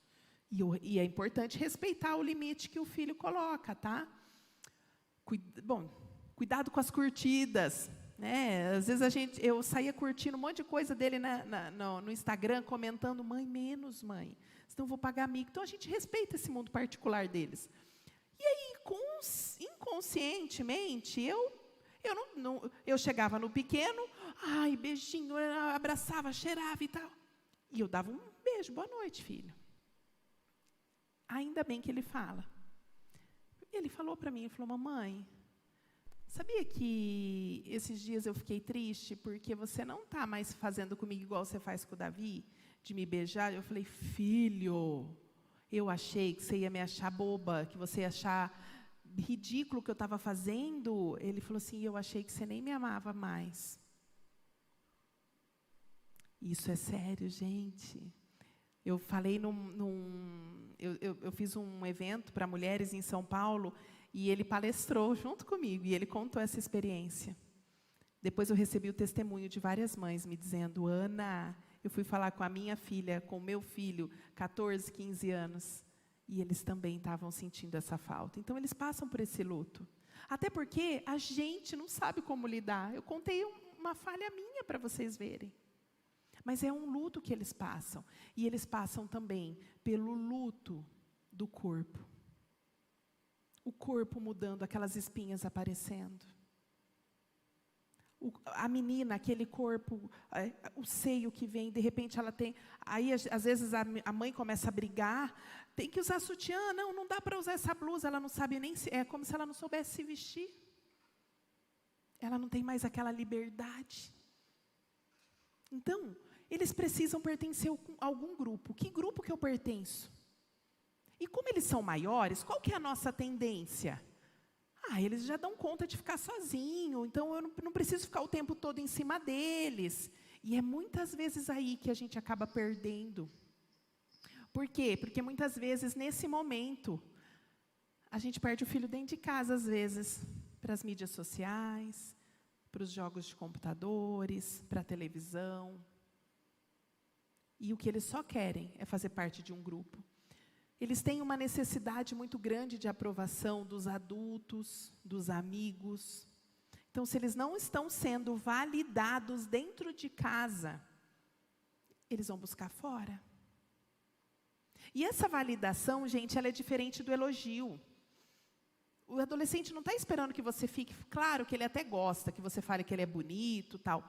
E é importante respeitar o limite que o filho coloca, tá? Cuidado com as curtidas, né? Às vezes eu saía curtindo um monte de coisa dele no Instagram, comentando, mãe, senão eu vou pagar mico. Então, a gente respeita esse mundo particular deles. E aí, inconscientemente, eu chegava no pequeno, beijinho, abraçava, cheirava e tal. E eu dava um beijo, boa noite, filho. Ainda bem que ele fala. Ele falou para mim, ele falou, mamãe, sabia que esses dias eu fiquei triste porque você não está mais fazendo comigo igual você faz com o Davi, de me beijar? Eu falei, filho, eu achei que você ia me achar boba, que você ia achar ridículo o que eu estava fazendo. Ele falou assim, eu achei que você nem me amava mais. Isso é sério, gente. Eu falei eu fiz um evento para mulheres em São Paulo, e ele palestrou junto comigo, e ele contou essa experiência. Depois eu recebi o testemunho de várias mães me dizendo, Ana, eu fui falar com a minha filha, com o meu filho, 14, 15 anos, e eles também estavam sentindo essa falta. Então, eles passam por esse luto. Até porque a gente não sabe como lidar. Eu contei uma falha minha para vocês verem. Mas é um luto que eles passam. E eles passam também pelo luto do corpo. O corpo mudando, aquelas espinhas aparecendo. A menina, aquele corpo, o seio que vem, de repente ela tem... Aí, às vezes, a mãe começa a brigar, tem que usar sutiã, não dá para usar essa blusa, ela não sabe nem... É como se ela não soubesse se vestir. Ela não tem mais aquela liberdade. Então, eles precisam pertencer a algum grupo. Que grupo que eu pertenço? E como eles são maiores, qual que é a nossa tendência? Eles já dão conta de ficar sozinho, então eu não preciso ficar o tempo todo em cima deles. E é muitas vezes aí que a gente acaba perdendo. Por quê? Porque muitas vezes, nesse momento, a gente perde o filho dentro de casa, às vezes, para as mídias sociais, para os jogos de computadores, para a televisão. E o que eles só querem é fazer parte de um grupo. Eles têm uma necessidade muito grande de aprovação dos adultos, dos amigos. Então, se eles não estão sendo validados dentro de casa, eles vão buscar fora. E essa validação, gente, ela é diferente do elogio. O adolescente não está esperando que você fique... Claro que ele até gosta, que você fale que ele é bonito, tal.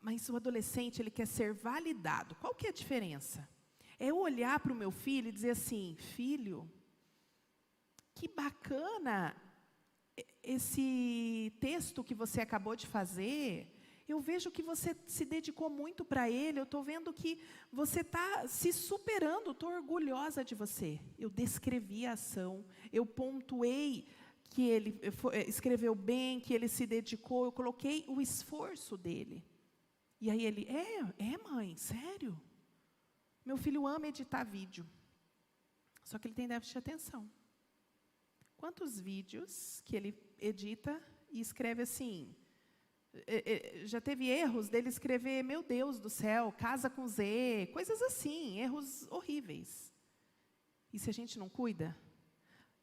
Mas o adolescente, ele quer ser validado. Qual que é a diferença? É eu olhar para o meu filho e dizer assim, filho, que bacana esse texto que você acabou de fazer. Eu vejo que você se dedicou muito para ele, eu estou vendo que você está se superando, estou orgulhosa de você. Eu descrevi a ação, eu pontuei que ele escreveu bem, que ele se dedicou, eu coloquei o esforço dele. E aí ele, mãe, sério? Meu filho ama editar vídeo, só que ele tem déficit de atenção. Quantos vídeos que ele edita e escreve assim? Já teve erros dele escrever, meu Deus do céu, casa com Z, coisas assim, erros horríveis. E se a gente não cuida?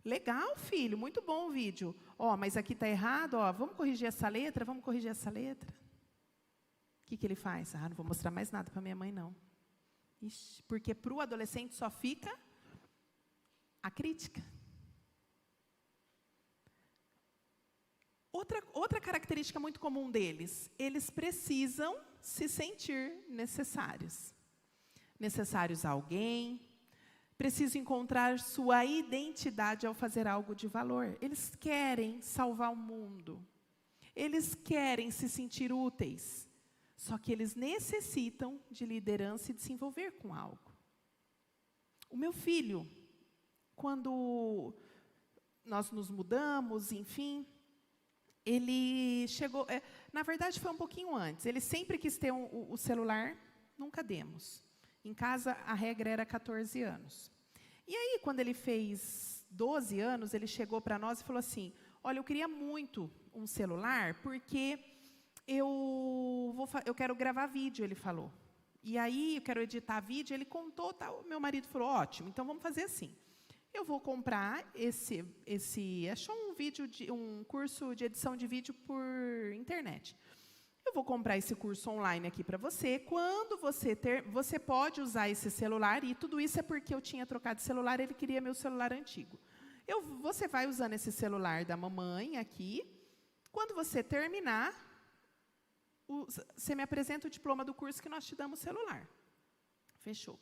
Legal, filho, muito bom o vídeo. Mas aqui está errado, vamos corrigir essa letra, vamos corrigir essa letra. O que ele faz? Não vou mostrar mais nada para minha mãe, não. Ixi, porque para o adolescente só fica a crítica. Outra característica muito comum deles, eles precisam se sentir necessários. Necessários a alguém, precisam encontrar sua identidade ao fazer algo de valor. Eles querem salvar o mundo. Eles querem se sentir úteis. Só que eles necessitam de liderança e de se envolver com algo. O meu filho, quando nós nos mudamos, enfim, ele chegou, na verdade foi um pouquinho antes, ele sempre quis ter o celular, nunca demos. Em casa a regra era 14 anos. E aí quando ele fez 12 anos, ele chegou para nós e falou assim, olha, eu queria muito um celular, porque eu quero gravar vídeo, ele falou. E aí eu quero editar vídeo, ele contou, tal, meu marido falou, ótimo, então vamos fazer assim. Eu vou comprar achou um curso de edição de vídeo por internet. Eu vou comprar esse curso online aqui para você. Quando você pode usar esse celular, e tudo isso é porque eu tinha trocado de celular, ele queria meu celular antigo. Você vai usando esse celular da mamãe aqui. Quando você terminar, você me apresenta o diploma do curso que nós te damos o celular. Fechou.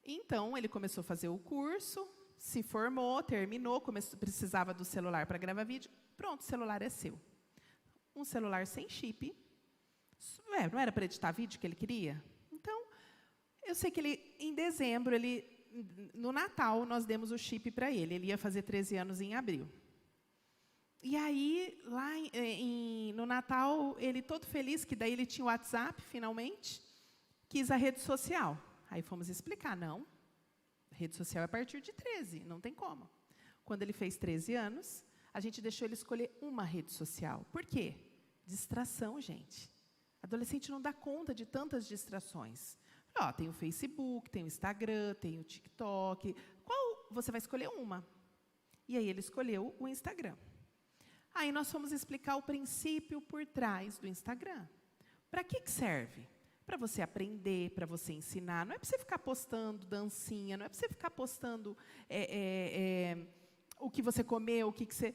Então, ele começou a fazer o curso, se formou, terminou, precisava do celular para gravar vídeo. Pronto, o celular é seu. Um celular sem chip. Não era para editar vídeo que ele queria? Então, eu sei que em dezembro, no Natal, nós demos o chip para ele. Ele ia fazer 13 anos em abril. E aí, lá no Natal, ele todo feliz, que daí ele tinha o WhatsApp, finalmente, quis a rede social. Aí fomos explicar, não, rede social é a partir de 13, não tem como. Quando ele fez 13 anos, a gente deixou ele escolher uma rede social. Por quê? Distração, gente. Adolescente não dá conta de tantas distrações. Tem o Facebook, tem o Instagram, tem o TikTok. Qual você vai escolher uma? E aí ele escolheu o Instagram. Aí nós fomos explicar o princípio por trás do Instagram. Para que serve? Para você aprender, para você ensinar. Não é para você ficar postando dancinha, não é para você ficar postando o que você comeu, o que você...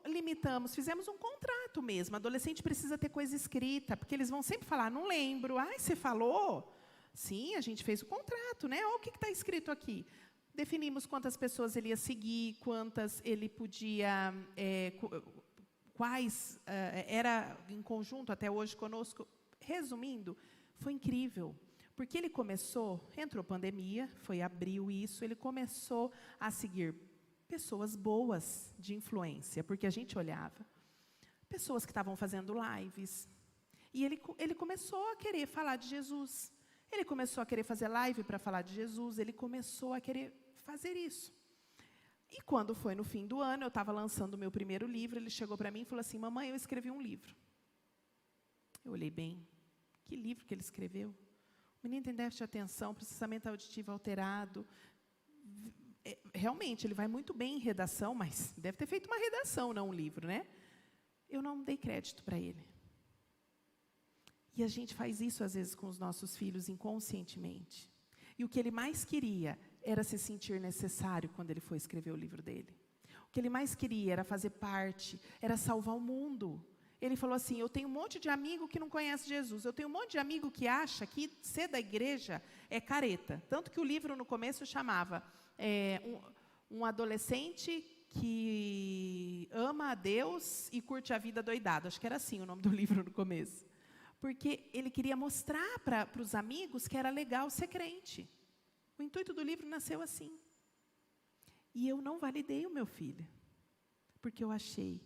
Limitamos, fizemos um contrato mesmo. Adolescente precisa ter coisa escrita, porque eles vão sempre falar, não lembro. Você falou? Sim, a gente fez o contrato, né? Olha o que está escrito aqui. Definimos quantas pessoas ele ia seguir, quantas ele podia... quais era em conjunto até hoje conosco. Resumindo, foi incrível, porque ele entrou pandemia, foi abril isso, ele começou a seguir pessoas boas de influência, porque a gente olhava, pessoas que estavam fazendo lives, e ele começou a querer falar de Jesus, ele começou a querer fazer live para falar de Jesus, ele começou a querer fazer isso. E quando foi no fim do ano, eu estava lançando o meu primeiro livro, ele chegou para mim e falou assim, mamãe, eu escrevi um livro. Eu olhei bem. Que livro que ele escreveu? O menino tem déficit de atenção, processamento auditivo alterado. Realmente, ele vai muito bem em redação, mas deve ter feito uma redação, não um livro, né? Eu não dei crédito para ele. E a gente faz isso, às vezes, com os nossos filhos, inconscientemente. E o que ele mais queria era se sentir necessário quando ele foi escrever o livro dele. O que ele mais queria era fazer parte, era salvar o mundo. Ele falou assim, eu tenho um monte de amigo que não conhece Jesus. Eu tenho um monte de amigo que acha que ser da igreja é careta. Tanto que o livro no começo chamava um adolescente que ama a Deus e curte a vida doidado. Acho que era assim o nome do livro no começo. Porque ele queria mostrar para os amigos que era legal ser crente. O intuito do livro nasceu assim. E eu não validei o meu filho. Porque eu achei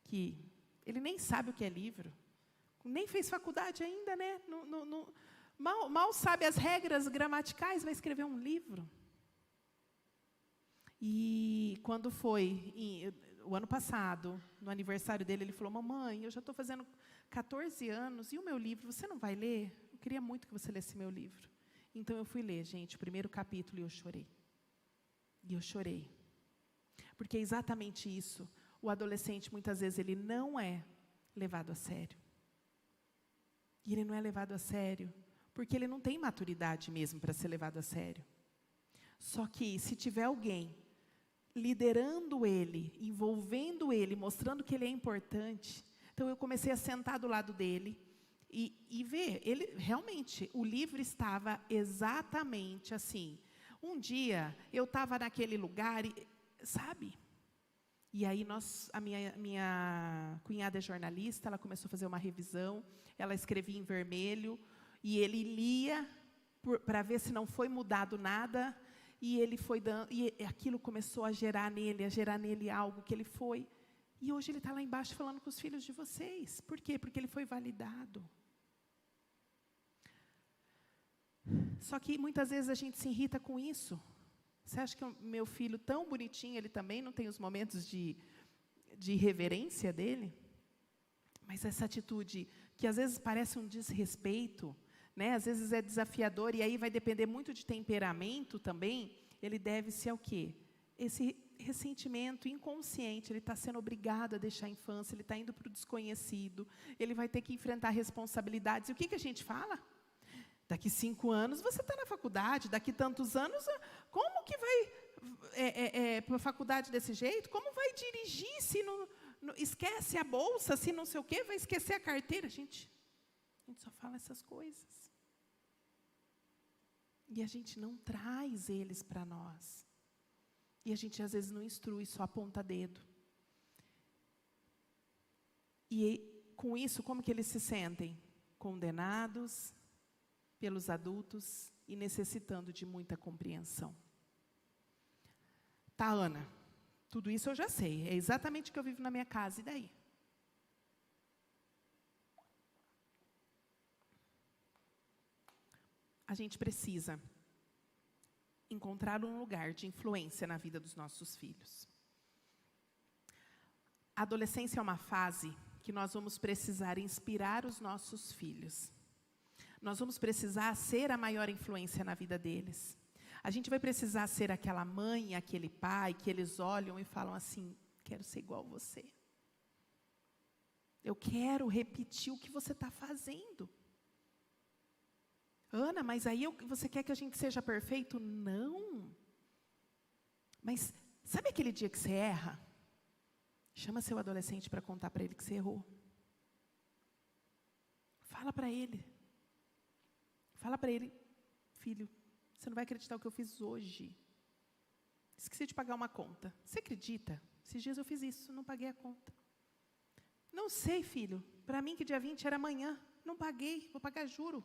que ele nem sabe o que é livro. Nem fez faculdade ainda, né? Mal sabe as regras gramaticais, vai escrever um livro. E quando foi, o ano passado, no aniversário dele, ele falou, mamãe, eu já estou fazendo 14 anos, e o meu livro, você não vai ler? Eu queria muito que você lesse meu livro. Então eu fui ler, gente, o primeiro capítulo e eu chorei. E eu chorei. Porque é exatamente isso. O adolescente, muitas vezes, ele não é levado a sério. E ele não é levado a sério porque ele não tem maturidade mesmo para ser levado a sério. Só que, se tiver alguém liderando ele, envolvendo ele, mostrando que ele é importante, então eu comecei a sentar do lado dele e ver, ele realmente, o livro estava exatamente assim. Um dia, eu estava naquele lugar, sabe? E aí a minha cunhada é jornalista, ela começou a fazer uma revisão, ela escrevia em vermelho, e ele lia para ver se não foi mudado nada, e ele foi dando, e aquilo começou a gerar nele algo que ele foi. E hoje ele está lá embaixo falando com os filhos de vocês. Por quê? Porque ele foi validado. Só que muitas vezes a gente se irrita com isso. Você acha que o meu filho tão bonitinho, ele também não tem os momentos de irreverência dele? Mas essa atitude, que às vezes parece um desrespeito, né? Às vezes é desafiador, e aí vai depender muito de temperamento também, ele deve-se ao quê? Esse ressentimento inconsciente, ele está sendo obrigado a deixar a infância, ele está indo para o desconhecido, ele vai ter que enfrentar responsabilidades. E o que a gente fala? Daqui 5 anos você está na faculdade, daqui tantos anos, como que vai para a faculdade desse jeito? Como vai dirigir se não esquece a bolsa, se não sei o quê, vai esquecer a carteira? A gente só fala essas coisas. E a gente não traz eles para nós. E a gente às vezes não instrui, só aponta dedo. E com isso, como que eles se sentem? Condenados pelos adultos e necessitando de muita compreensão. Tá, Ana, tudo isso eu já sei, é exatamente o que eu vivo na minha casa, e daí? A gente precisa encontrar um lugar de influência na vida dos nossos filhos. A adolescência é uma fase que nós vamos precisar inspirar os nossos filhos. Nós vamos precisar ser a maior influência na vida deles. A gente vai precisar ser aquela mãe, aquele pai, que eles olham e falam assim, quero ser igual a você. Eu quero repetir o que você está fazendo. Ana, mas aí você quer que a gente seja perfeito? Não. Mas sabe aquele dia que você erra? Chama seu adolescente para contar para ele que você errou. Fala para ele. Fala para ele, filho, você não vai acreditar o que eu fiz hoje. Esqueci de pagar uma conta. Você acredita? Esses dias eu fiz isso, não paguei a conta. Não sei, filho. Para mim que dia 20 era amanhã. Não paguei, vou pagar juro.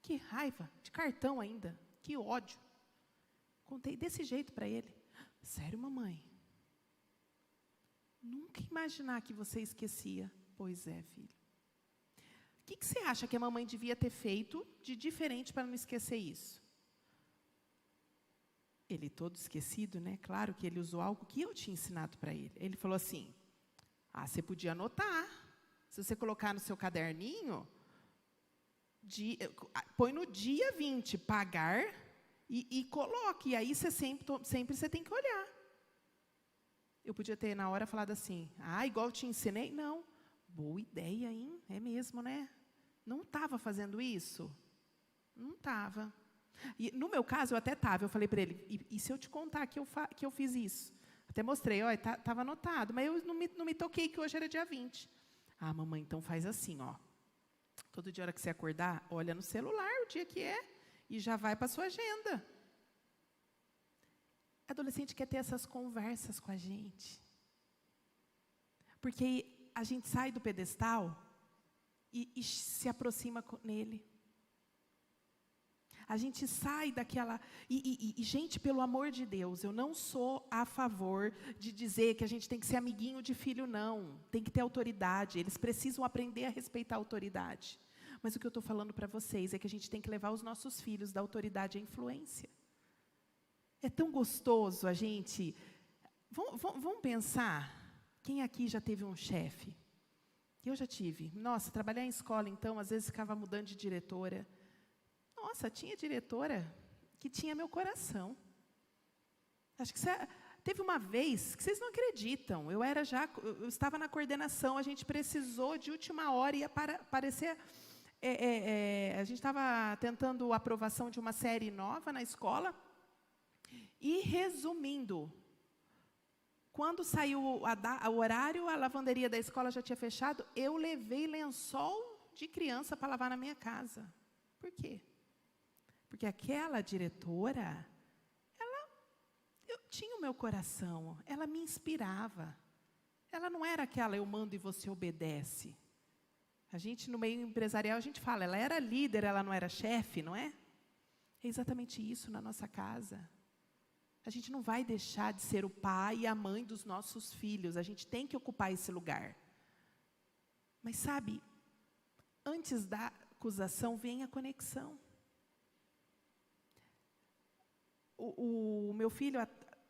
Que raiva, de cartão ainda. Que ódio. Contei desse jeito para ele. Sério, mamãe? Nunca imaginar que você esquecia. Pois é, filho. O que você acha que a mamãe devia ter feito de diferente para não esquecer isso? Ele todo esquecido, né? Claro que ele usou algo que eu tinha ensinado para ele. Ele falou assim, você podia anotar. Se você colocar no seu caderninho, põe no dia 20, pagar, e coloque. E aí você sempre você tem que olhar. Eu podia ter na hora falado assim, igual eu te ensinei? Não. Boa ideia, hein? É mesmo, né? Não estava fazendo isso? Não estava. E no meu caso, eu até estava. Eu falei para ele, e se eu te contar que eu fiz isso? Até mostrei, estava anotado, mas eu não me toquei que hoje era dia 20. Ah, mamãe, então faz assim, ó. Todo dia, a hora que você acordar, olha no celular o dia que é e já vai para a sua agenda. Adolescente quer ter essas conversas com a gente. Porque a gente sai do pedestal e se aproxima nele. A gente sai daquela... gente, pelo amor de Deus, eu não sou a favor de dizer que a gente tem que ser amiguinho de filho, não. Tem que ter autoridade. Eles precisam aprender a respeitar a autoridade. Mas o que eu estou falando para vocês é que a gente tem que levar os nossos filhos da autoridade à influência. É tão gostoso a gente... Vamos pensar... Quem aqui já teve um chefe? Eu já tive. Nossa, trabalhar em escola, então, às vezes ficava mudando de diretora. Nossa, tinha diretora que tinha meu coração. Acho que teve uma vez, que vocês não acreditam, eu estava na coordenação, a gente precisou de última hora, ia aparecer... a gente estava tentando a aprovação de uma série nova na escola, e resumindo... Quando saiu o horário, a lavanderia da escola já tinha fechado, eu levei lençol de criança para lavar na minha casa. Por quê? Porque aquela diretora, eu tinha o meu coração, ela me inspirava. Ela não era aquela, eu mando e você obedece. A gente, no meio empresarial, a gente fala, ela era líder, ela não era chefe, não é? É exatamente isso na nossa casa. A gente não vai deixar de ser o pai e a mãe dos nossos filhos. A gente tem que ocupar esse lugar. Mas sabe, antes da acusação vem a conexão. O meu filho,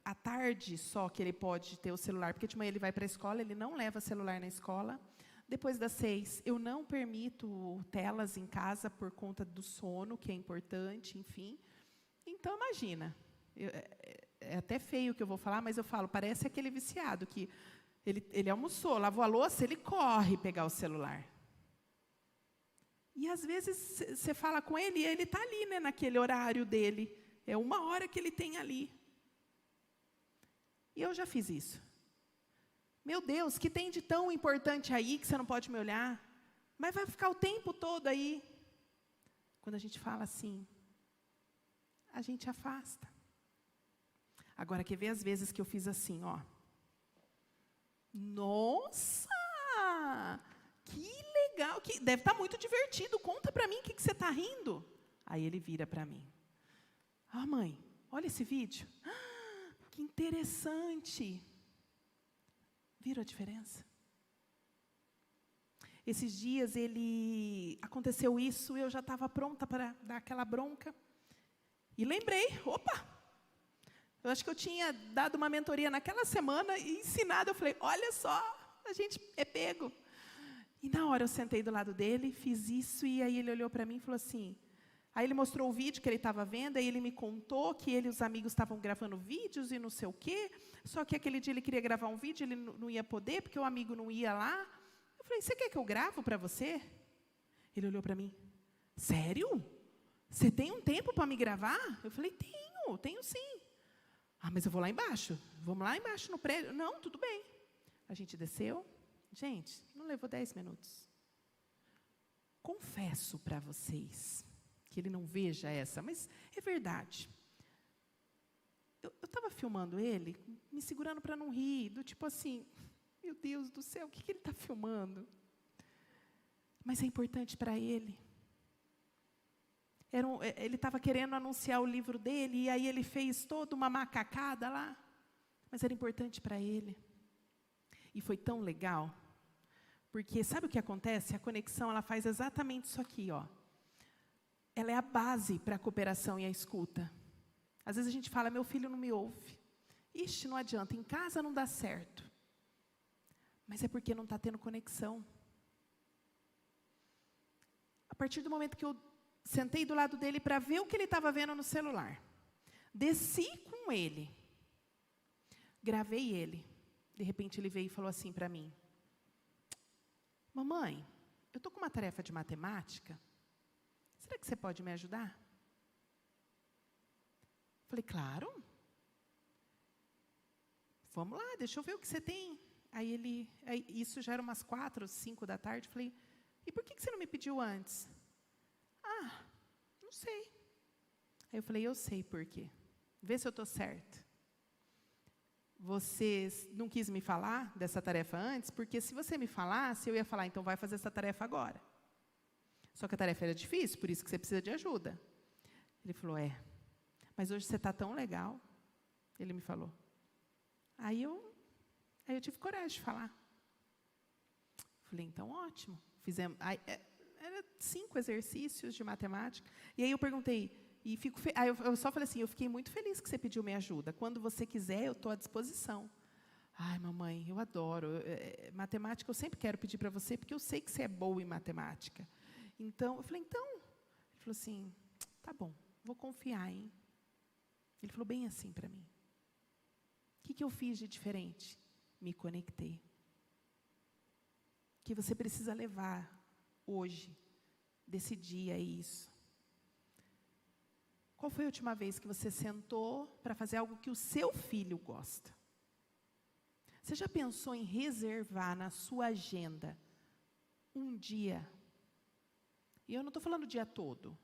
à tarde só que ele pode ter o celular, porque de manhã ele vai para a escola, ele não leva celular na escola. Depois das 6, eu não permito telas em casa por conta do sono, que é importante, enfim. Então, imagina... É até feio o que eu vou falar, mas eu falo, parece aquele viciado que ele almoçou, lavou a louça, ele corre pegar o celular. E às vezes você fala com ele e ele está ali, né, naquele horário dele. É 1 hora que ele tem ali. E eu já fiz isso. Meu Deus, que tem de tão importante aí que você não pode me olhar? Mas vai ficar o tempo todo aí. Quando a gente fala assim, a gente afasta. Agora, quer ver as vezes que eu fiz assim, ó. Nossa! Que legal! Deve estar muito divertido. Conta para mim o que você está rindo. Aí ele vira para mim. Ah, mãe, olha esse vídeo. Ah, que interessante. Viram a diferença? Esses dias aconteceu isso, eu já estava pronta para dar aquela bronca. E lembrei, opa! Eu acho que eu tinha dado uma mentoria naquela semana e ensinado. Eu falei, olha só, a gente é pego. E na hora eu sentei do lado dele, fiz isso, e aí ele olhou para mim e falou assim... Aí ele mostrou o vídeo que ele estava vendo, aí ele me contou que ele e os amigos estavam gravando vídeos e não sei o quê. Só que aquele dia ele queria gravar um vídeo, ele não ia poder, porque o amigo não ia lá. Eu falei, você quer que eu gravo para você? Ele olhou para mim, sério? Você tem um tempo para me gravar? Eu falei, tenho sim. Ah, mas eu vou lá embaixo. Vamos lá embaixo no prédio. Não, tudo bem. A gente desceu. Gente, não levou 10 minutos. Confesso para vocês que ele não veja essa, mas é verdade. Eu estava filmando ele, me segurando para não rir, do tipo assim, meu Deus do céu, o que ele está filmando? Mas é importante para ele. Ele estava querendo anunciar o livro dele, e aí ele fez toda uma macacada lá. Mas era importante para ele. E foi tão legal. Porque sabe o que acontece? A conexão, ela faz exatamente isso aqui, ó. Ela é a base para a cooperação e a escuta. Às vezes a gente fala, meu filho não me ouve. Ixi, não adianta, em casa não dá certo. Mas é porque não está tendo conexão. A partir do momento que eu sentei do lado dele para ver o que ele estava vendo no celular. Desci com ele. Gravei ele. De repente ele veio e falou assim para mim. Mamãe, eu estou com uma tarefa de matemática. Será que você pode me ajudar? Falei, claro. Vamos lá, deixa eu ver o que você tem Isso já era umas 4, 5 da tarde, eu falei, e por que você não me pediu antes? Ah, não sei. Aí eu falei, eu sei por quê. Vê se eu estou certa. Você não quis me falar dessa tarefa antes, porque se você me falasse, eu ia falar, então vai fazer essa tarefa agora. Só que a tarefa era difícil, por isso que você precisa de ajuda. Ele falou, mas hoje você está tão legal. Ele me falou. Aí eu tive coragem de falar. Falei, então ótimo. Fizemos, era 5 exercícios de matemática. E aí eu perguntei, aí eu só falei assim, eu fiquei muito feliz que você pediu minha ajuda. Quando você quiser, eu estou à disposição. Ai, mamãe, eu adoro. Matemática eu sempre quero pedir para você, porque eu sei que você é boa em matemática. Então, eu falei, então. Ele falou assim, tá bom, vou confiar, hein? Ele falou bem assim para mim. O que eu fiz de diferente? Me conectei. Que você precisa levar hoje, desse dia, isso. Qual foi a última vez que você sentou para fazer algo que o seu filho gosta? Você já pensou em reservar na sua agenda um dia? E eu não estou falando o dia todo.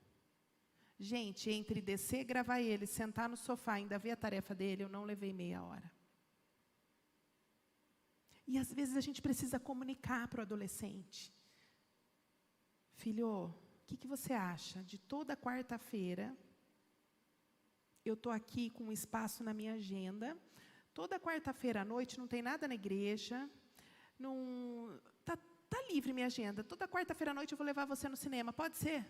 Gente, entre descer, gravar ele, sentar no sofá, ainda ver a tarefa dele, eu não levei meia hora. E às vezes a gente precisa comunicar para o adolescente. Filho, o que você acha de toda quarta-feira, eu estou aqui com um espaço na minha agenda, toda quarta-feira à noite, não tem nada na igreja, tá livre minha agenda, toda quarta-feira à noite eu vou levar você no cinema, pode ser?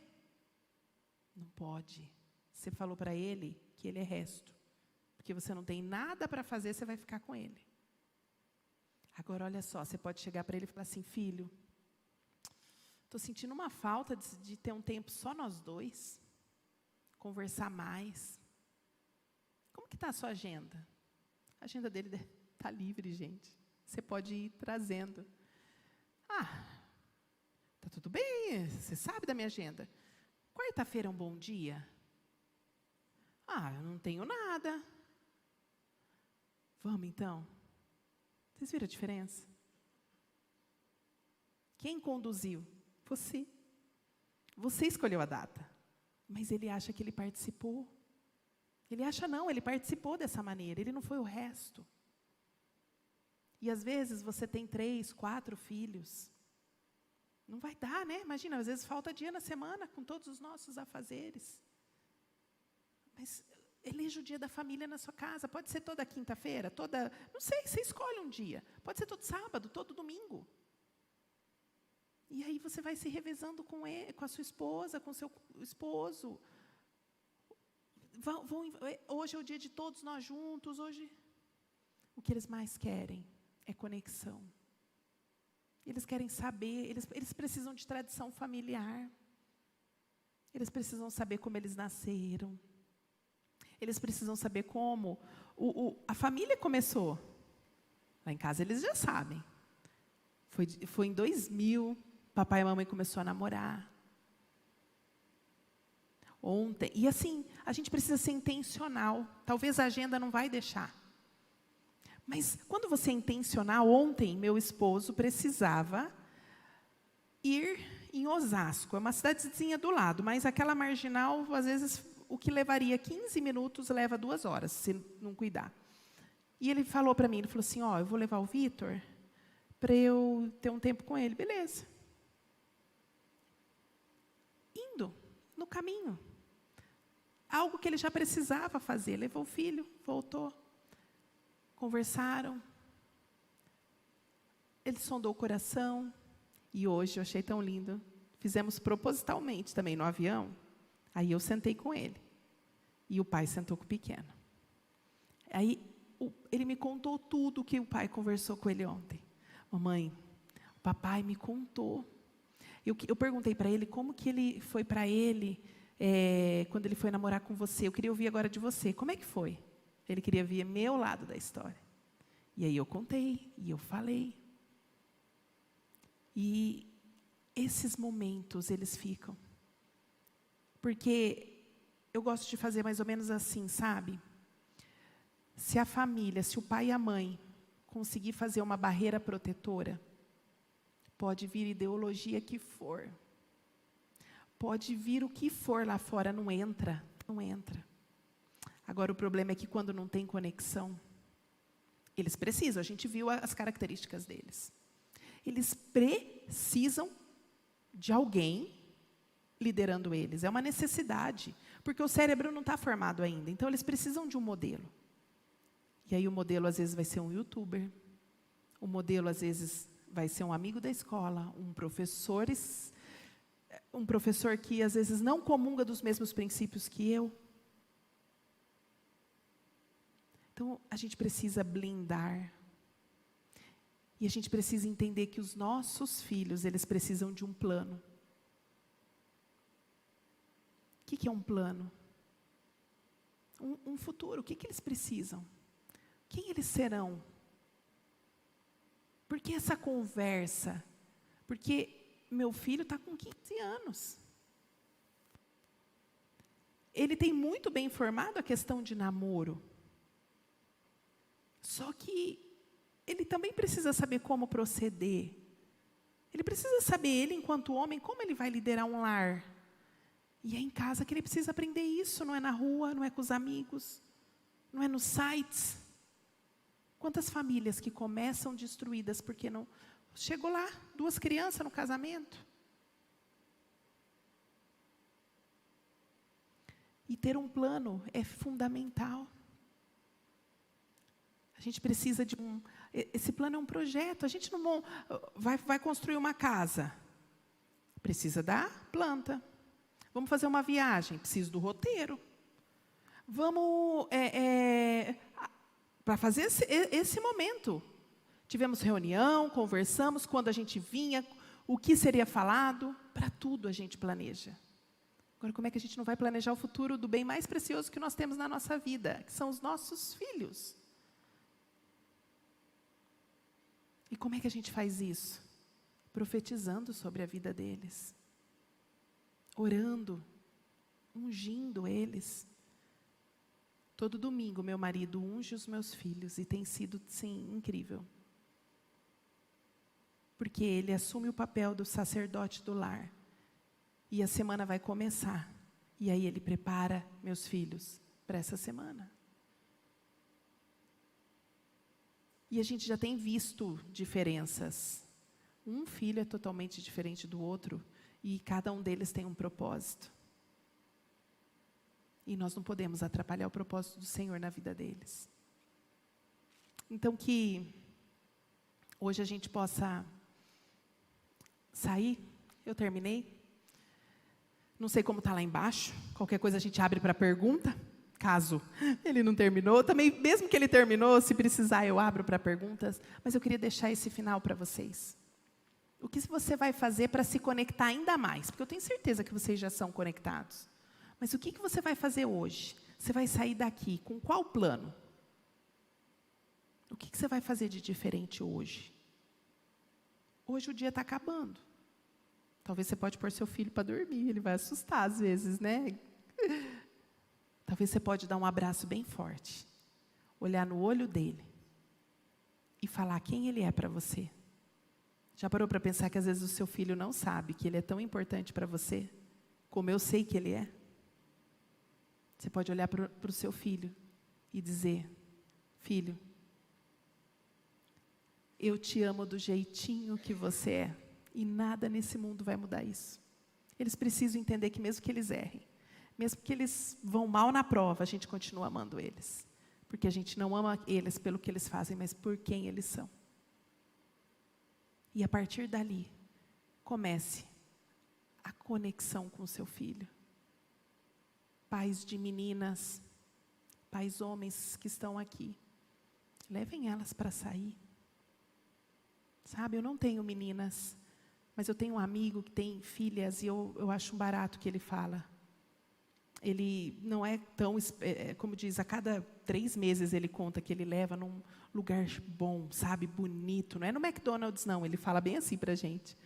Não pode. Você falou para ele que ele é resto. Porque você não tem nada para fazer, você vai ficar com ele. Agora, olha só, você pode chegar para ele e falar assim, filho, estou sentindo uma falta de ter um tempo só nós dois, conversar mais. Como que está a sua agenda? A agenda dele está livre, gente. Você pode ir trazendo. Está tudo bem, você sabe da minha agenda. Quarta-feira é um bom dia? Eu não tenho nada. Vamos, então. Vocês viram a diferença? Quem conduziu? Você. Você escolheu a data. Mas ele acha que ele participou. Ele acha não, ele participou dessa maneira. Ele não foi o resto. E às vezes você tem 3, 4 filhos. Não vai dar, né? Imagina, às vezes falta dia na semana com todos os nossos afazeres. Mas eleja o dia da família na sua casa. Pode ser toda quinta-feira, não sei, você escolhe um dia. Pode ser todo sábado, todo domingo. E aí você vai se revezando com a sua esposa, com o seu esposo. Hoje é o dia de todos nós juntos. Hoje, o que eles mais querem é conexão. Eles querem saber, eles precisam de tradição familiar. Eles precisam saber como eles nasceram. Eles precisam saber como a família começou. Lá em casa eles já sabem. Foi em 2000, papai e mamãe começou a namorar. Ontem. E assim, a gente precisa ser intencional. Talvez a agenda não vai deixar. Mas quando você é intencional, ontem meu esposo precisava ir em Osasco. É uma cidadezinha do lado, mas aquela marginal, às vezes, o que levaria 15 minutos, leva 2 horas, se não cuidar. E ele falou para mim, ele falou assim, eu vou levar o Vitor para eu ter um tempo com ele. Beleza. Indo, no caminho. Algo que ele já precisava fazer. Levou o filho, voltou. Conversaram. Ele sondou o coração. E hoje, eu achei tão lindo, fizemos propositalmente também no avião. Aí eu sentei com ele. E o pai sentou com o pequeno. Aí ele me contou tudo que o pai conversou com ele ontem. Mamãe, o papai me contou. Eu perguntei para ele como que ele foi para ele quando ele foi namorar com você. Eu queria ouvir agora de você. Como é que foi? Ele queria ver meu lado da história. E aí eu contei, e eu falei. E esses momentos, eles ficam. Porque eu gosto de fazer mais ou menos assim, sabe? Se a família, se o pai e a mãe conseguir fazer uma barreira protetora. Pode vir ideologia que for. Pode vir o que for lá fora, não entra. Agora, o problema é que quando não tem conexão, eles precisam, a gente viu as características deles. Eles precisam de alguém liderando eles. É uma necessidade, porque o cérebro não está formado ainda. Então, eles precisam de um modelo. E aí, o modelo, às vezes, vai ser um youtuber. O modelo, às vezes, vai ser um amigo da escola, um professor que, às vezes, não comunga dos mesmos princípios que eu. Então, a gente precisa blindar. E a gente precisa entender que os nossos filhos, eles precisam de um plano. O que é um plano? Um futuro. O que eles precisam? Quem eles serão? Por que essa conversa? Porque meu filho está com 15 anos. Ele tem muito bem formado a questão de namoro. Só que ele também precisa saber como proceder. Ele precisa saber, ele enquanto homem, como ele vai liderar um lar. E é em casa que ele precisa aprender isso, não é na rua, não é com os amigos, não é nos sites. Quantas famílias que começam destruídas porque não... Chegou lá, 2 crianças no casamento. E ter um plano é fundamental. A gente precisa de um... Esse plano é um projeto. A gente não vai construir uma casa. Precisa da planta. Vamos fazer uma viagem. Preciso do roteiro. Vamos... para fazer esse momento. Tivemos reunião, conversamos, quando a gente vinha, o que seria falado. Para tudo a gente planeja. Agora, como é que a gente não vai planejar o futuro do bem mais precioso que nós temos na nossa vida? Que são os nossos filhos. E como é que a gente faz isso? Profetizando sobre a vida deles. Orando. Ungindo eles. Todo domingo, meu marido unge os meus filhos. E tem sido, sim, incrível. Porque ele assume o papel do sacerdote do lar. E a semana vai começar. E aí ele prepara meus filhos para essa semana. E a gente já tem visto diferenças. Um filho é totalmente diferente do outro. E cada um deles tem um propósito. E nós não podemos atrapalhar o propósito do Senhor na vida deles. Então que hoje a gente possa sair. Eu terminei. Não sei como está lá embaixo. Qualquer coisa a gente abre para pergunta. Caso ele não terminou. Também, mesmo que ele terminou, se precisar eu abro para perguntas. Mas eu queria deixar esse final para vocês. O que você vai fazer para se conectar ainda mais? Porque eu tenho certeza que vocês já são conectados. Mas o que você vai fazer hoje? Você vai sair daqui com qual plano? O que você vai fazer de diferente hoje? Hoje o dia está acabando. Talvez você pode pôr seu filho para dormir, ele vai assustar às vezes, né? Talvez você pode dar um abraço bem forte, olhar no olho dele e falar quem ele é para você. Já parou para pensar que às vezes o seu filho não sabe que ele é tão importante para você, como eu sei que ele é? Você pode olhar para o seu filho e dizer, filho, eu te amo do jeitinho que você é. E nada nesse mundo vai mudar isso. Eles precisam entender que mesmo que eles errem, mesmo que eles vão mal na prova, a gente continua amando eles. Porque a gente não ama eles pelo que eles fazem, mas por quem eles são. E a partir dali, comece a conexão com o seu filho. Pais de meninas, pais homens que estão aqui, levem elas para sair. Sabe, eu não tenho meninas, mas eu tenho um amigo que tem filhas e eu acho um barato que ele fala. Ele não é tão, como diz, a cada 3 meses ele conta que ele leva num lugar bom, sabe, bonito. Não é no McDonald's, não, ele fala bem assim para a gente.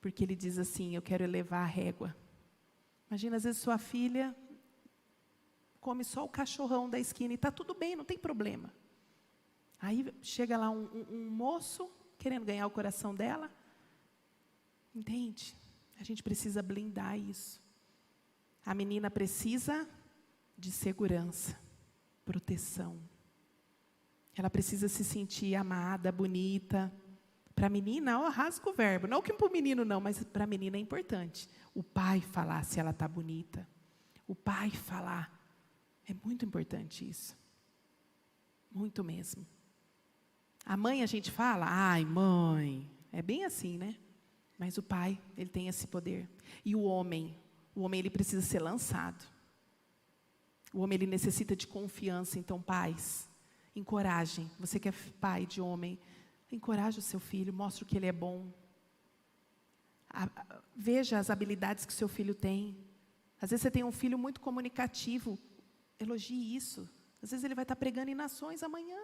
Porque ele diz assim, eu quero elevar a régua. Imagina, às vezes sua filha come só o cachorrão da esquina e está tudo bem, não tem problema. Aí chega lá um moço querendo ganhar o coração dela. Entende? A gente precisa blindar isso. A menina precisa de segurança, proteção. Ela precisa se sentir amada, bonita. Para a menina, rasga o verbo. Não que para o menino não, mas para a menina é importante. O pai falar se ela está bonita. O pai falar. É muito importante isso. Muito mesmo. A mãe a gente fala, ai mãe. É bem assim, né? Mas o pai, ele tem esse poder. E o homem ele precisa ser lançado. O homem ele necessita de confiança. Então, pais, encorajem. Você que é pai de homem, encoraje o seu filho, mostre o que ele é bom. Veja as habilidades que o seu filho tem. Às vezes você tem um filho muito comunicativo, elogie isso. Às vezes ele vai estar pregando em nações amanhã.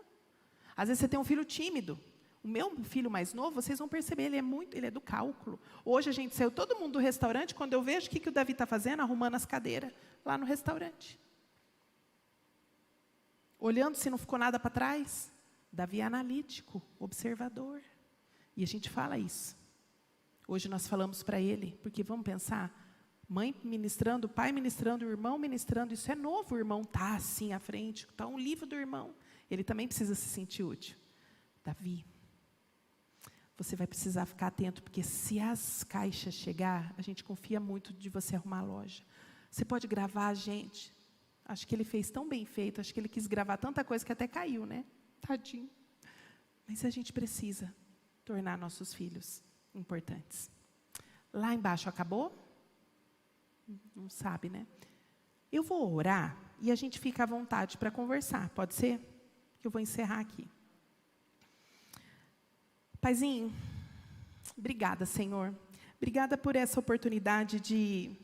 Às vezes você tem um filho tímido. O meu filho mais novo, vocês vão perceber, ele é do cálculo. Hoje a gente saiu todo mundo do restaurante, quando eu vejo o que o Davi está fazendo, arrumando as cadeiras lá no restaurante. Olhando se não ficou nada para trás. Davi é analítico, observador. E a gente fala isso. Hoje nós falamos para ele, porque vamos pensar, mãe ministrando, pai ministrando, o irmão ministrando, isso é novo, o irmão está assim à frente, está um livro do irmão. Ele também precisa se sentir útil. Davi, você vai precisar ficar atento, porque se as caixas chegar, a gente confia muito de você arrumar a loja. Você pode gravar a gente. Acho que ele fez tão bem feito, acho que ele quis gravar tanta coisa que até caiu, né? Tadinho. Mas a gente precisa tornar nossos filhos importantes. Lá embaixo acabou? Não sabe, né? Eu vou orar e a gente fica à vontade para conversar, pode ser? Eu vou encerrar aqui. Paizinho, obrigada, Senhor. Obrigada por essa oportunidade de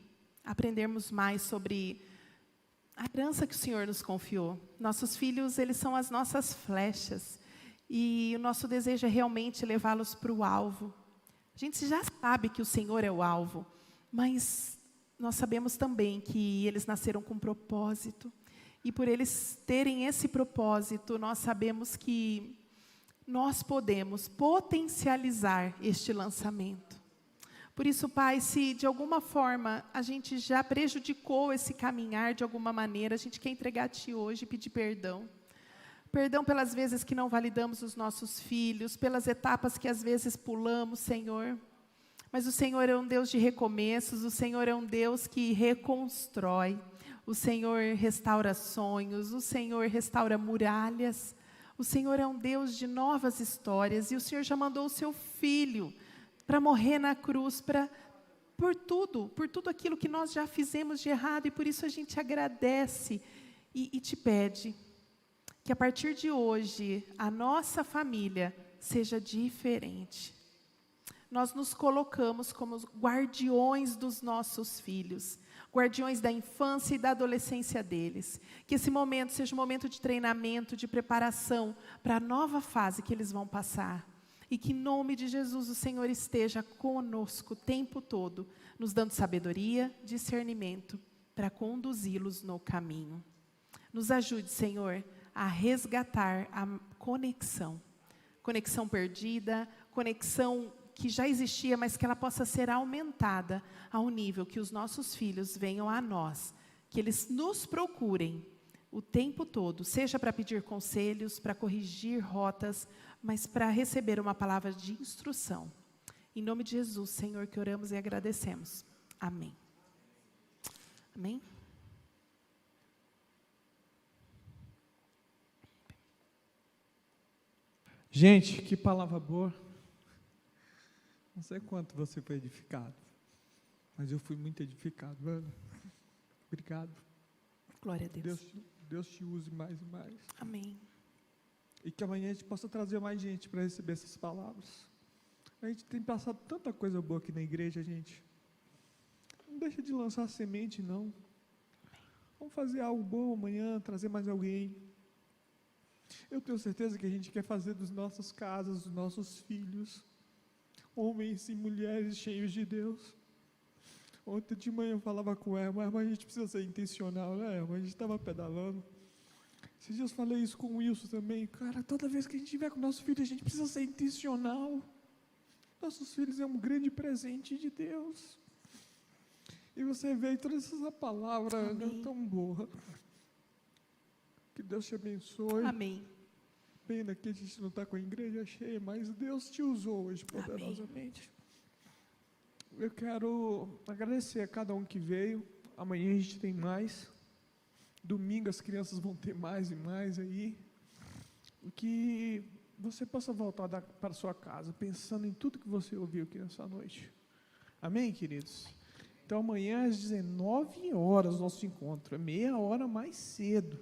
aprendermos mais sobre a herança que o Senhor nos confiou. Nossos filhos, eles são as nossas flechas. E o nosso desejo é realmente levá-los para o alvo. A gente já sabe que o Senhor é o alvo, mas nós sabemos também que eles nasceram com propósito. E por eles terem esse propósito, nós sabemos que nós podemos potencializar este lançamento. Por isso, Pai, se de alguma forma a gente já prejudicou esse caminhar de alguma maneira, a gente quer entregar a Ti hoje e pedir perdão. Perdão pelas vezes que não validamos os nossos filhos, pelas etapas que às vezes pulamos, Senhor. Mas o Senhor é um Deus de recomeços, o Senhor é um Deus que reconstrói. O Senhor restaura sonhos, o Senhor restaura muralhas. O Senhor é um Deus de novas histórias e o Senhor já mandou o seu Filho para morrer na cruz, por tudo aquilo que nós já fizemos de errado, e por isso a gente agradece e te pede que a partir de hoje a nossa família seja diferente. Nós nos colocamos como guardiões dos nossos filhos, guardiões da infância e da adolescência deles. Que esse momento seja um momento de treinamento, de preparação para a nova fase que eles vão passar. E que em nome de Jesus o Senhor esteja conosco o tempo todo, nos dando sabedoria, discernimento, para conduzi-los no caminho. Nos ajude, Senhor, a resgatar a conexão perdida, conexão que já existia, mas que ela possa ser aumentada ao nível que os nossos filhos venham a nós, que eles nos procurem o tempo todo, seja para pedir conselhos, para corrigir rotas, mas para receber uma palavra de instrução. Em nome de Jesus, Senhor, que oramos e agradecemos. Amém. Amém? Gente, que palavra boa. Não sei quanto você foi edificado, mas eu fui muito edificado, mano. Obrigado. Glória a Deus. Deus te use mais e mais. Amém. E que amanhã a gente possa trazer mais gente para receber essas palavras. A gente tem passado tanta coisa boa aqui na igreja, gente. Não deixa de lançar semente, não. Vamos fazer algo bom amanhã, trazer mais alguém. Eu tenho certeza que a gente quer fazer das nossas casas, dos nossos filhos, homens e mulheres cheios de Deus. Ontem de manhã eu falava com ela, mas a gente precisa ser intencional, né? A gente estava pedalando. Esses dias eu falei isso com o Wilson também. Cara, toda vez que a gente estiver com o nosso filho, a gente precisa ser intencional. Nossos filhos é um grande presente de Deus. E você vê toda essa palavra tão boa. Que Deus te abençoe. Amém. Pena que a gente não está com a igreja cheia, mas Deus te usou hoje poderosamente. Eu quero agradecer a cada um que veio. Amanhã a gente tem mais. Domingo as crianças vão ter mais e mais aí. E que você possa voltar para a sua casa, pensando em tudo que você ouviu aqui nessa noite. Amém, queridos? Então amanhã às 19 horas nosso encontro. É meia hora mais cedo.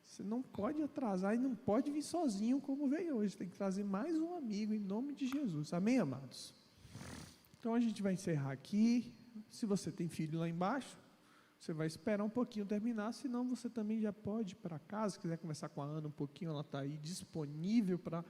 Você não pode atrasar e não pode vir sozinho como veio hoje. Tem que trazer mais um amigo em nome de Jesus. Amém, amados? Então a gente vai encerrar aqui. Se você tem filho lá embaixo, você vai esperar um pouquinho terminar, senão você também já pode ir para casa. Se quiser conversar com a Ana um pouquinho, ela está aí disponível para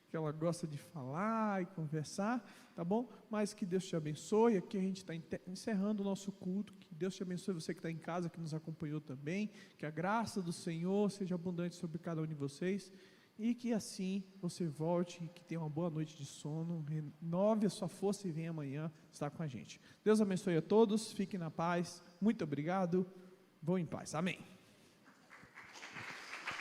que ela gosta de falar e conversar, tá bom? Mas que Deus te abençoe. Aqui a gente está encerrando o nosso culto. Que Deus te abençoe, você que está em casa, que nos acompanhou também. Que a graça do Senhor seja abundante sobre cada um de vocês. E que assim você volte, que tenha uma boa noite de sono, renove a sua força e venha amanhã estar com a gente. Deus abençoe a todos, fiquem na paz, muito obrigado, vão em paz, amém.